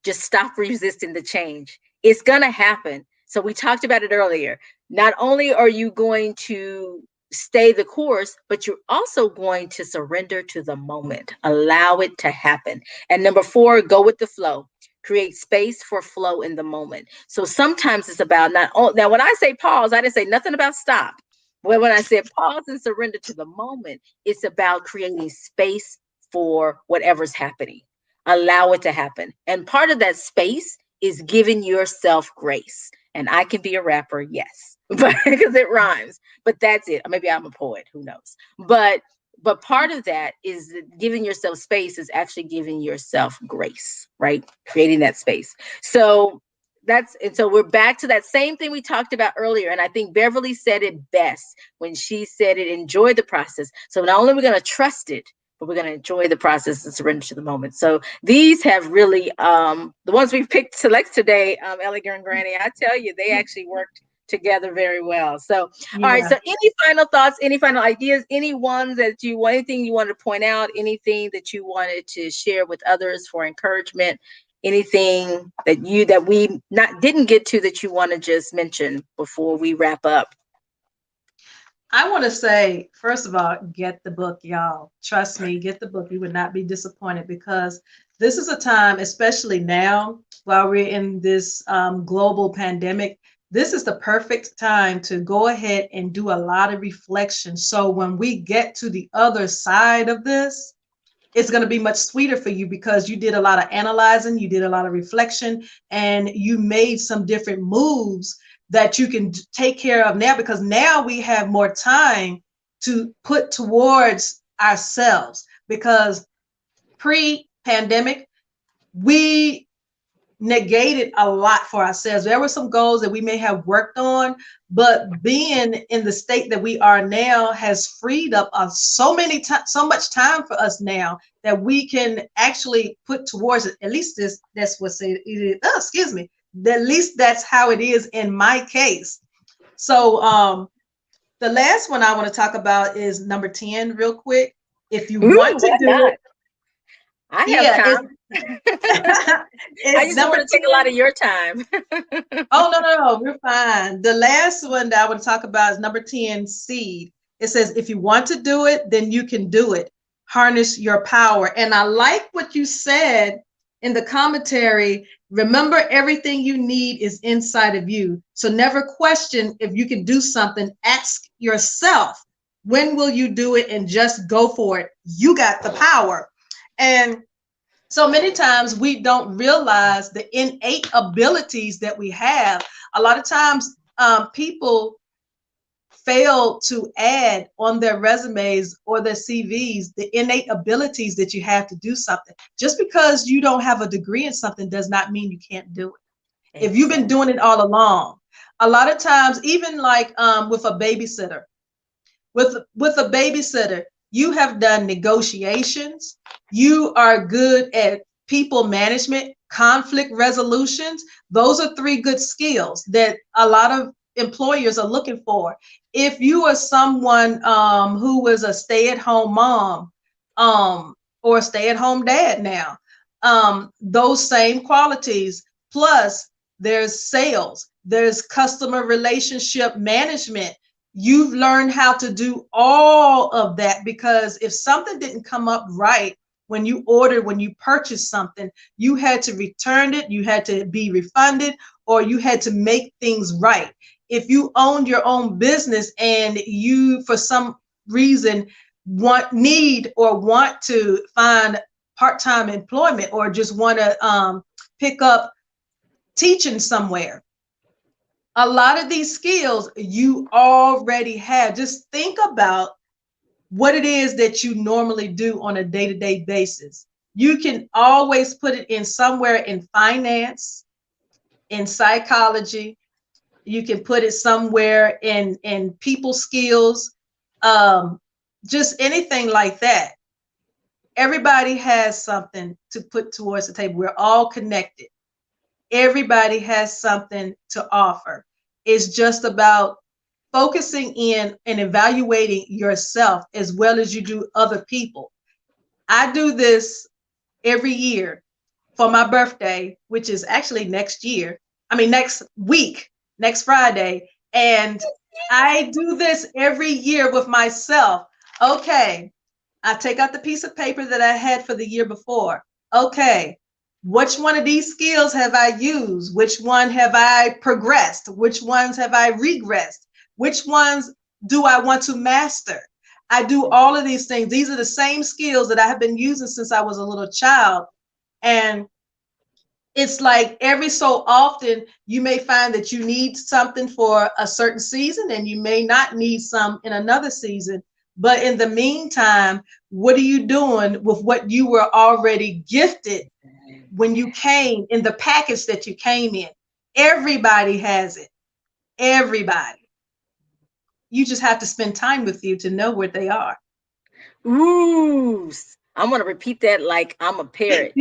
[SPEAKER 1] just stop resisting the change. It's going to happen. So we talked about it earlier. Not only are you going to stay the course, but you're also going to surrender to the moment. Allow it to happen. And number four, go with the flow. Create space for flow in the moment. So sometimes it's about not all. Now, when I say pause, I didn't say nothing about stop. Well, when I said pause and surrender to the moment, it's about creating space for whatever's happening. Allow it to happen. And part of that space is giving yourself grace. And I can be a rapper, yes, but because it rhymes. But that's it. Maybe I'm a poet, who knows? But part of that is that giving yourself space is actually giving yourself grace, right? Creating that space. So so we're back to that same thing we talked about earlier. And I think Beverly said it best when she said it, enjoy the process. So not only are we going to trust it, but we're going to enjoy the process and surrender to the moment. So these have really, the ones we've picked select today, Elegant and Granny, I tell you, they actually worked together very well. So, all right.
[SPEAKER 2] Yeah.
[SPEAKER 1] So any final thoughts, any final ideas, any ones that anything you wanted to point out, anything that you wanted to share with others for encouragement, anything that we not didn't get to that you want to just mention before we wrap up?
[SPEAKER 2] I want to say, first of all, get the book, y'all. Trust me, get the book. You would not be disappointed, because this is a time, especially now while we're in this global pandemic, this is the perfect time to go ahead and do a lot of reflection. So when we get to the other side of this, it's going to be much sweeter for you, because you did a lot of analyzing, you did a lot of reflection, and you made some different moves that you can take care of now, because now we have more time to put towards ourselves. Because pre-pandemic, we negated a lot for ourselves. There were some goals that we may have worked on, but being in the state that we are now has freed up so much time for us now that we can actually put towards it. At least that's what it is. Oh, excuse me. At least that's how it is in my case. So the last one I want to talk about is number 10 real quick. If you want
[SPEAKER 1] Ooh,
[SPEAKER 2] to
[SPEAKER 1] why
[SPEAKER 2] do
[SPEAKER 1] not?
[SPEAKER 2] it,
[SPEAKER 1] I have
[SPEAKER 2] yeah,
[SPEAKER 1] time. I
[SPEAKER 2] it's
[SPEAKER 1] just don't
[SPEAKER 2] number
[SPEAKER 1] want to take a lot
[SPEAKER 2] 10.
[SPEAKER 1] of your time.
[SPEAKER 2] Oh, no, no, no, we're fine. The last one that I want to talk about is number 10, seed. It says, if you want to do it, then you can do it. Harness your power. And I like what you said in the commentary. Remember, everything you need is inside of you. So never question if you can do something. Ask yourself, when will you do it? And just go for it. You got the power. And so many times we don't realize the innate abilities that we have. A lot of times people fail to add on their resumes or their CVs the innate abilities that you have to do something. Just because you don't have a degree in something does not mean you can't do it. If you've been
[SPEAKER 1] Exactly.
[SPEAKER 2] doing it all along, a lot of times, even like with a babysitter, with a babysitter, you have done negotiations. You are good at people management, conflict resolutions. Those are three good skills that a lot of employers are looking for. If you are someone who was a stay-at-home mom or a stay-at-home dad now, those same qualities, plus there's sales, there's customer relationship management. You've learned how to do all of that, because if something didn't come up right when you ordered, when you purchased something, you had to return it, you had to be refunded, or you had to make things right. If you owned your own business and you, for some reason, want to find part-time employment, or just want to pick up teaching somewhere, a lot of these skills you already have. Just think about what it is that you normally do on a day-to-day basis. You can always put it in somewhere in finance, in psychology. You can put it somewhere in people skills, um, just anything like that. Everybody has something to put towards the table. We're all connected. Everybody has something to offer. It's just about focusing in and evaluating yourself as well as you do other people. I do this every year for my birthday, which is actually next year. I mean, next week, next Friday. And I do this every year with myself. Okay, I take out the piece of paper that I had for the year before. Okay, which one of these skills have I used? Which one have I progressed? Which ones have I regressed? Which ones do I want to master? I do all of these things. These are the same skills that I have been using since I was a little child. And it's like every so often you may find that you need something for a certain season and you may not need some in another season. But in the meantime, what are you doing with what you were already gifted when you came in the package that you came in? Everybody has it. Everybody. You just have to spend time with you to know where they are.
[SPEAKER 1] Ooh, I'm going to repeat that like I'm a parrot.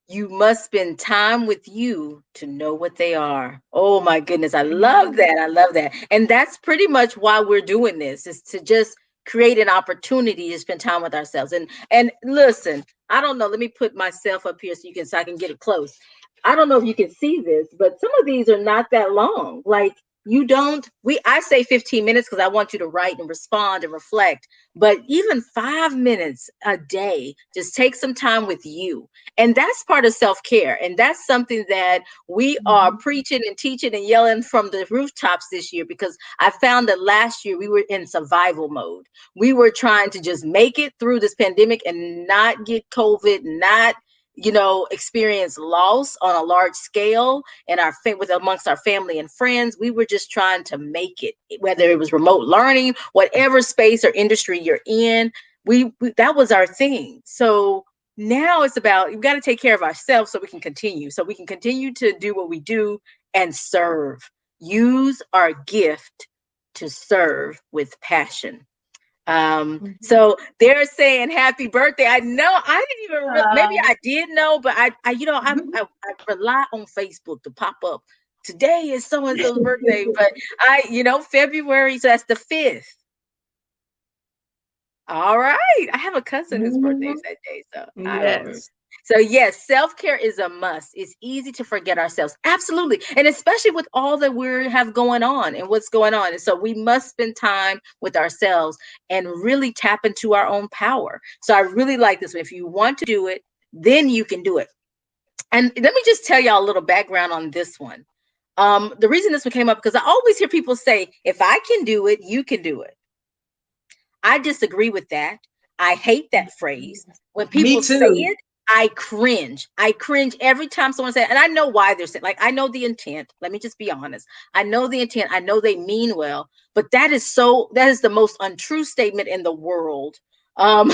[SPEAKER 1] You must spend time with you to know what they are. Oh my goodness. I love that. I love that. And that's pretty much why we're doing this, is to just create an opportunity to spend time with ourselves. And listen, I don't know. Let me put myself up here so I can get it close. I don't know if you can see this, but some of these are not that long. Like, you don't, I say 15 minutes because I want you to write and respond and reflect. But even 5 minutes a day, just take some time with you. And that's part of self-care. And that's something that we are preaching and teaching and yelling from the rooftops this year, because I found that last year we were in survival mode. We were trying to just make it through this pandemic and not get COVID, not experience loss on a large scale and with amongst our family and friends. We were just trying to make it, whether it was remote learning, whatever space or industry you're in. We that was our thing. So now it's about, we've got to take care of ourselves so we can continue to do what we do and serve. Use our gift to serve with passion. So they're saying happy birthday. I know I didn't even maybe I did know, but I rely on Facebook to pop up. Today is so and so's birthday, but February, so that's the 5th. All right. I have a cousin whose birthday is that day, so I remember.
[SPEAKER 2] Yes.
[SPEAKER 1] So yes, self-care is a must. It's easy to forget ourselves. Absolutely. And especially with all that we have going on and what's going on. And so we must spend time with ourselves and really tap into our own power. So I really like this one. If you want to do it, then you can do it. And let me just tell y'all a little background on this one. The reason this one came up, because I always hear people say, if I can do it, you can do it. I disagree with that. I hate that phrase. When
[SPEAKER 2] Me
[SPEAKER 1] people say
[SPEAKER 2] too.
[SPEAKER 1] it, I cringe. I cringe every time someone says, and I know why they're saying, like, I know the intent. Let me just be honest. I know the intent. I know they mean well, but that is the most untrue statement in the world. Um,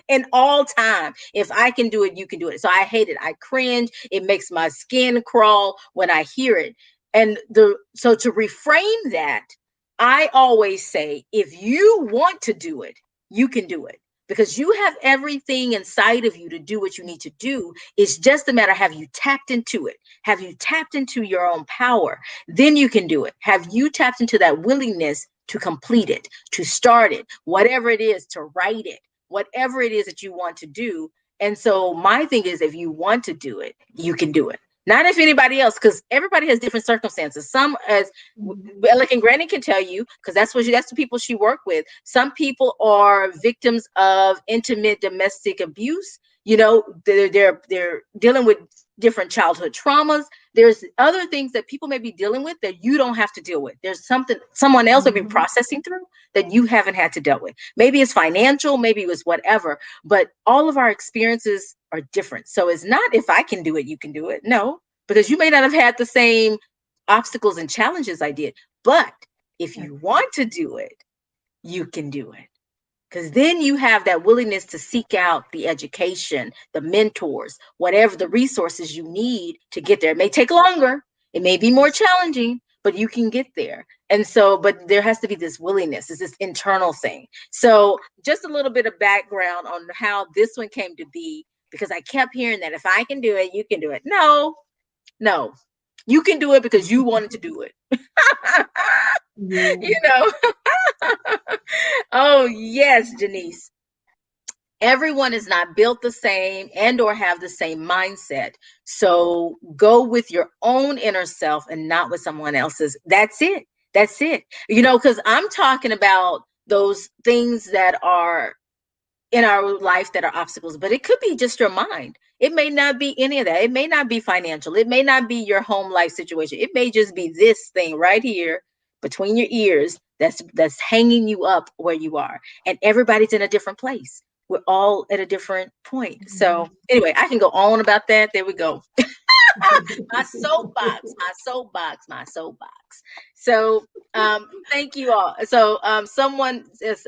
[SPEAKER 1] in all time. If I can do it, you can do it. So I hate it. I cringe. It makes my skin crawl when I hear it. And so to reframe that, I always say, if you want to do it, you can do it because you have everything inside of you to do what you need to do. It's just a matter, have you tapped into it? Have you tapped into your own power? Then you can do it. Have you tapped into that willingness to complete it, to start it, whatever it is, to write it, whatever it is that you want to do? And so my thing is, if you want to do it, you can do it. Not if anybody else, because everybody has different circumstances. Some, as
[SPEAKER 2] Mhm.
[SPEAKER 1] like, and Granny can tell you, because that's the people she worked with. Some people are victims of intimate domestic abuse. You know, they're dealing with different childhood traumas. There's other things that people may be dealing with that you don't have to deal with. There's something someone else may be
[SPEAKER 2] Mhm.
[SPEAKER 1] processing through that you haven't had to deal with. Maybe it's financial, maybe it was whatever, but all of our experiences are different. So it's not, if I can do it, you can do it. No, because you may not have had the same obstacles and challenges I did. But if
[SPEAKER 2] Yeah.
[SPEAKER 1] you want to do it, you can do it. Because then you have that willingness to seek out the education, the mentors, whatever the resources you need to get there. It may take longer, it may be more challenging, but you can get there. And so, but there has to be this willingness, it's this internal thing. So, just a little bit of background on how this one came to be, because I kept hearing that if I can do it, you can do it. No, no, you can do it because you wanted to do it.
[SPEAKER 2] Yeah.
[SPEAKER 1] you know, oh, yes, Janice. Everyone is not built the same and or have the same mindset. So go with your own inner self and not with someone else's. That's it. That's it. Because I'm talking about those things that are in our life that are obstacles, but it could be just your mind. It may not be any of that. It may not be financial. It may not be your home life situation. It may just be this thing right here between your ears that's hanging you up where you are. And everybody's in a different place. We're all at a different point. So
[SPEAKER 2] Mhm.
[SPEAKER 1] anyway, I can go on about that. There we go. My soapbox, my soapbox, my soapbox. So thank you all. So someone says,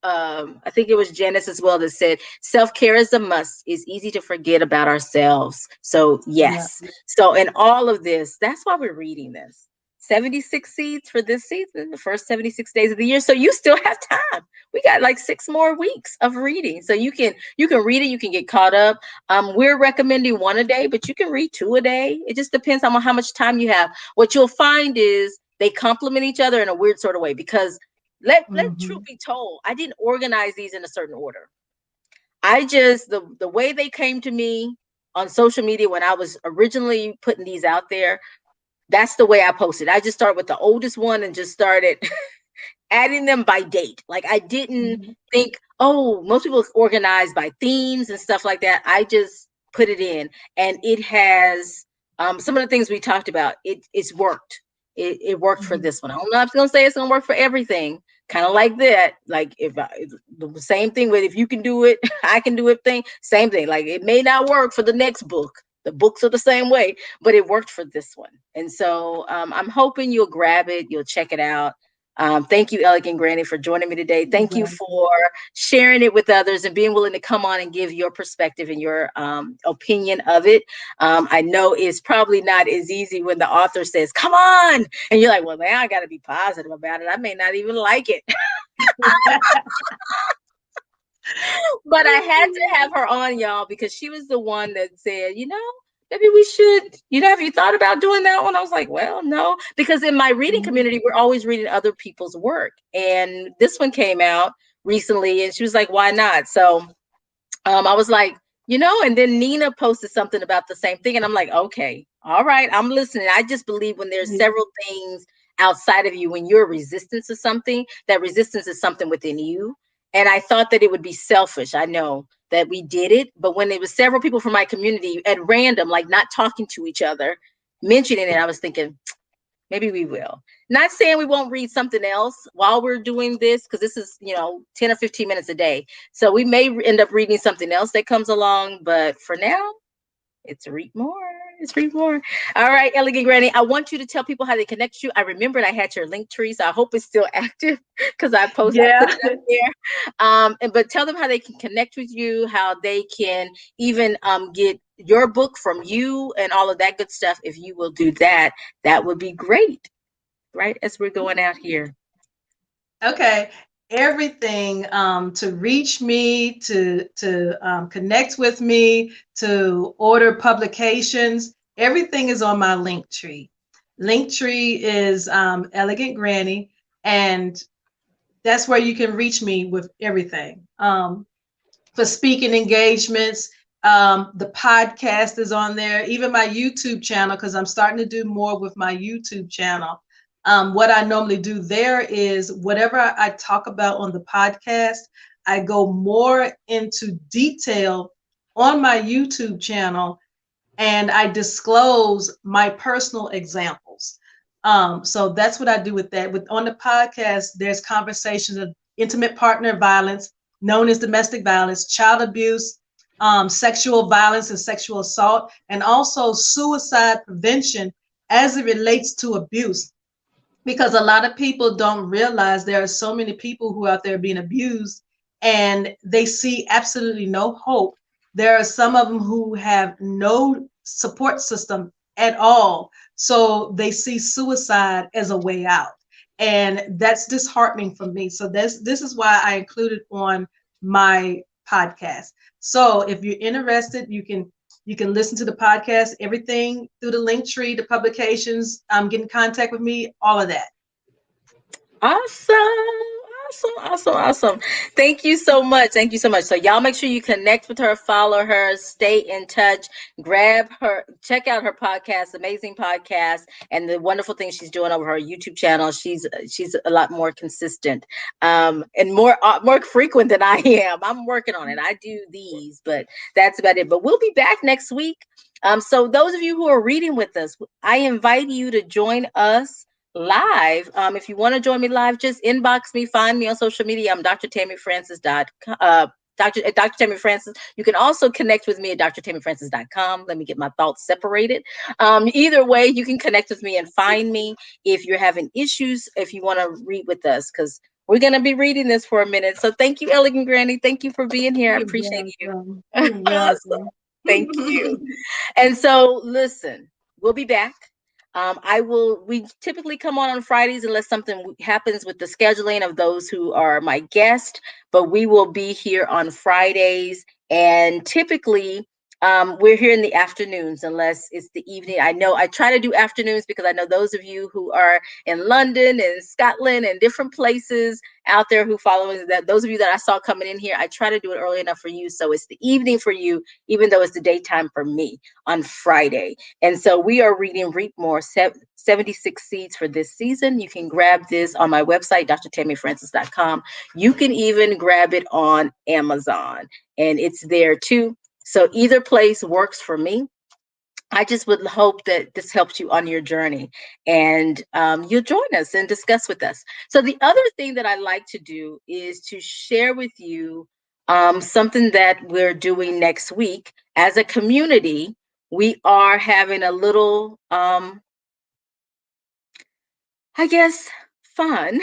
[SPEAKER 1] I think it was Janice as well that said self-care is a must. It's easy to forget about ourselves. So
[SPEAKER 2] Yeah.
[SPEAKER 1] yes. So in all of this, that's why we're reading this. 76 seeds for this season, the first 76 days of the year. So you still have time. We got like 6 more weeks of reading. So you can read it, you can get caught up. We're recommending one a day, but you can read two a day. It just depends on how much time you have. What you'll find is they complement each other in a weird sort of way, because let truth
[SPEAKER 2] Mhm.
[SPEAKER 1] be told, I didn't organize these in a certain order. I just the way they came to me on social media when I was originally putting these out there, that's the way I posted. I just started with the oldest one and just started adding them by date. Like, I didn't
[SPEAKER 2] Mhm.
[SPEAKER 1] think, oh, most people organize by themes and stuff like that. I just put it in, and it has some of the things we talked about. It's worked. It worked for
[SPEAKER 2] Mhm.
[SPEAKER 1] this one. I'm not going to say it's going to work for everything. Kind of like that. Like, the same thing with, if you can do it, I can do it thing. Same thing. Like, it may not work for the next book. The books are the same way, but it worked for this one. And so I'm hoping you'll grab it, you'll check it out. Thank you, Elegant Granny, for joining me today.
[SPEAKER 2] You're
[SPEAKER 1] Thank you
[SPEAKER 2] welcome.
[SPEAKER 1] for sharing it with others and being willing to come on and give your perspective and your opinion of it. I know it's probably not as easy when the author says, come on. And you're like, well, now I got to be positive about it. I may not even like it. But I had to have her on, y'all, because she was the one that said, maybe we should, have you thought about doing that one? I was like, well, no, because in my reading
[SPEAKER 2] Mhm.
[SPEAKER 1] community, we're always reading other people's work. And this one came out recently, and she was like, why not? So I was like, and then Nina posted something about the same thing. And I'm like, okay, all right, I'm listening. I just believe when there's
[SPEAKER 2] Yeah.
[SPEAKER 1] several things outside of you, when you're resistant to something, that resistance is something within you. And I thought that it would be selfish. I know that we did it, but when it was several people from my community at random, like not talking to each other, mentioning it, I was thinking, Maybe we will. Not saying we won't read something else while we're doing this, because this is, 10 or 15 minutes a day. So we may end up reading something else that comes along. But for now, it's read more. It's read more. All right, Elegant Granny. I want you to tell people how they connect you. I remembered I had your link tree, so I hope it's still active because I
[SPEAKER 2] Yeah.
[SPEAKER 1] put it up there. But tell them how they can connect with you, how they can even get your book from you and all of that good stuff. If you will do that, that would be great. Right as we're going out here.
[SPEAKER 2] Okay. Everything to reach me, to connect with me, to order publications, everything is on my link tree. Link tree is Elegant Granny, and that's where you can reach me with everything. For speaking engagements, the podcast is on there, even my YouTube channel, because I'm starting to do more with my YouTube channel. What I normally do there is whatever I talk about on the podcast, I go more into detail on my YouTube channel and I disclose my personal examples. So that's what I do with that. With on the podcast, there's conversations of intimate partner violence, known as domestic violence, child abuse, sexual violence and sexual assault, and also suicide prevention as it relates to abuse, because a lot of people don't realize there are so many people who are out there being abused and they see absolutely no hope. There are some of them who have no support system at all. So they see suicide as a way out. And that's disheartening for me. So this is why I included on my podcast. So if you're interested, you can listen to the podcast, everything through the link tree, the publications, get in contact with me, all of that.
[SPEAKER 1] Awesome. Awesome. Awesome. Awesome. Thank you so much. Thank you so much. So y'all make sure you connect with her, follow her, stay in touch, grab her, check out her podcast, amazing podcast, and the wonderful things she's doing over her YouTube channel. She's a lot more consistent, and more frequent than I am. I'm working on it. I do these, but that's about it. But we'll be back next week. So those of you who are reading with us, I invite you to join us live. If you want to join me live, just inbox me, find me on social media. I'm Dr. Tammy Francis. Dr. Tammy Francis. You can also connect with me at drtammyfrancis.com. Let me get my thoughts separated. Either way, you can connect with me and find me if you're having issues, if you want to read with us, because we're going to be reading this for a minute. So thank you, Elegant Granny. Thank you for being here. I
[SPEAKER 2] You're
[SPEAKER 1] appreciate you.
[SPEAKER 2] welcome. You're
[SPEAKER 1] Awesome.
[SPEAKER 2] welcome.
[SPEAKER 1] Thank you. And so, listen, we'll be back. We typically come on Fridays unless something happens with the scheduling of those who are my guest, but we will be here on Fridays. And typically, we're here in the afternoons unless it's the evening. I know I try to do afternoons because I know those of you who are in London and Scotland and different places out there who follow that, those of you that I saw coming in here, I try to do it early enough for you. So it's the evening for you, even though it's the daytime for me on Friday. And so we are reading REAPMORE 76 Seeds for this season. You can grab this on my website, drtammyfrancis.com. You can even grab it on Amazon, and it's there too. So either place works for me. I just would hope that this helps you on your journey, and you'll join us and discuss with us. So the other thing that I like to do is to share with you something that we're doing next week as a community. We are having a little I guess, fun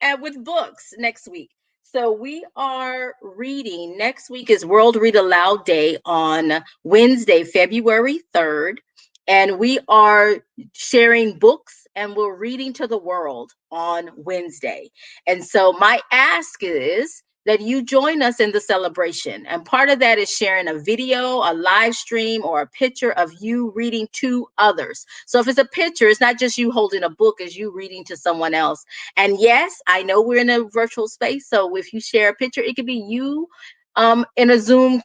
[SPEAKER 1] and with books next week. So we are reading. Next week is World Read Aloud Day on Wednesday, February 3rd. And we are sharing books and we're reading to the world on Wednesday. And so my ask is that you join us in the celebration. And part of that is sharing a video, a live stream, or a picture of you reading to others. So if it's a picture, it's not just you holding a book, it's you reading to someone else. And yes, I know we're in a virtual space. So if you share a picture, it could be you in a Zoom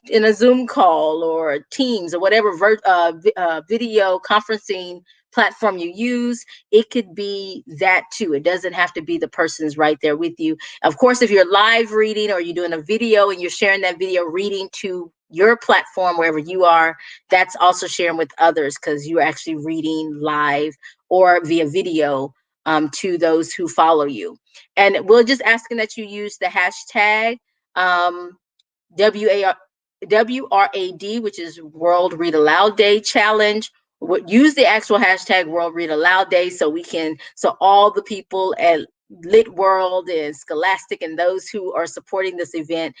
[SPEAKER 1] call or Teams or whatever video conferencing platform you use. It could be that too. It doesn't have to be the person's right there with you. Of course, if you're live reading or you're doing a video and you're sharing that video reading to your platform, wherever you are, that's also sharing with others because you're actually reading live or via video to those who follow you. And we're just asking that you use the hashtag um, WAR WRAD, which is World Read Aloud Day Challenge. Use the actual hashtag World Read Aloud Day so we can, so all the people at Lit World and Scholastic and those who are supporting this event,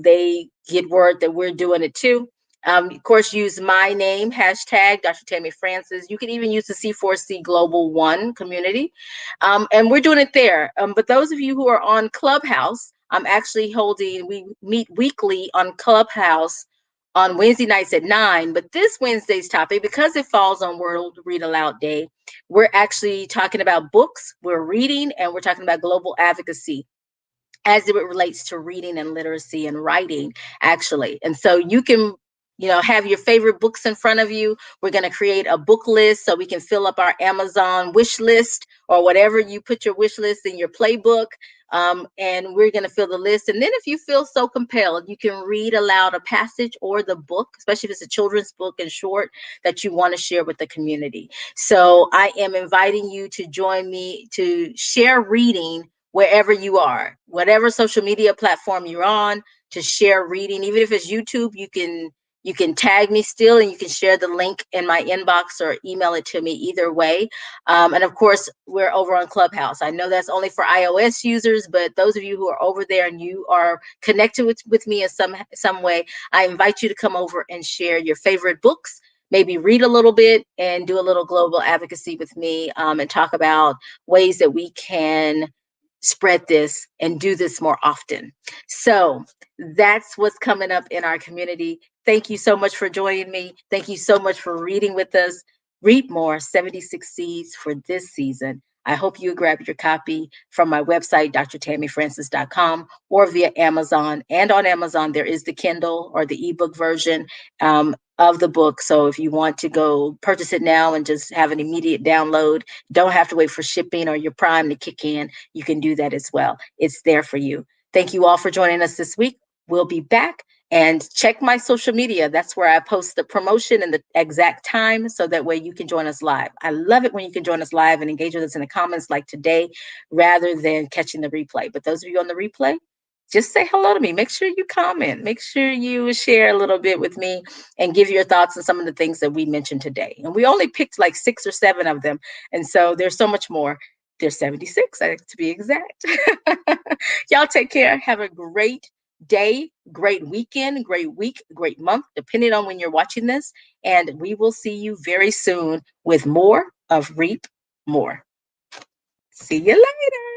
[SPEAKER 1] they get word that we're doing it too. Of course, use my name, hashtag Dr. Tammy Francis. You can even use the C4C Global One community. And we're doing it there. But those of you who are on Clubhouse, I'm actually we meet weekly on Clubhouse on Wednesday nights at 9. But this Wednesday's topic, because it falls on World Read Aloud Day, we're actually talking about books, we're reading, and we're talking about global advocacy as it relates to reading and literacy and writing, actually. And so you can, have your favorite books in front of you. We're going to create a book list so we can fill up our Amazon wish list or whatever you put your wish list in your playbook. And we're going to fill the list. And then if you feel so compelled, you can read aloud a passage or the book, especially if it's a children's book and short, that you want to share with the community. So I am inviting you to join me to share reading wherever you are, whatever social media platform you're on, to share reading. Even if it's YouTube, you can tag me still, and you can share the link in my inbox or email it to me, either way. And of course, we're over on Clubhouse. I know that's only for iOS users, but those of you who are over there and you are connected with me in some way, I invite you to come over and share your favorite books, maybe read a little bit and do a little global advocacy with me, and talk about ways that we can spread this and do this more often. So that's what's coming up in our community. Thank you so much for joining me. Thank you so much for reading with us. Read More 76 Seeds for this season. I hope you grabbed your copy from my website, drtammyfrancis.com, or via Amazon. And on Amazon, there is the Kindle or the ebook version of the book. So if you want to go purchase it now and just have an immediate download, don't have to wait for shipping or your Prime to kick in, you can do that as well. It's there for you. Thank you all for joining us this week. We'll be back, and check my social media. That's where I post the promotion and the exact time so that way you can join us live. I love it when you can join us live and engage with us in the comments like today rather than catching the replay. But those of you on the replay, just say hello to me. Make sure you comment. Make sure you share a little bit with me and give your thoughts on some of the things that we mentioned today. And we only picked like 6 or 7 of them. And so there's so much more. There's 76, to be exact. Y'all take care. Have a great day, great weekend, great week, great month, depending on when you're watching this. And we will see you very soon with more of Reap More. See you later.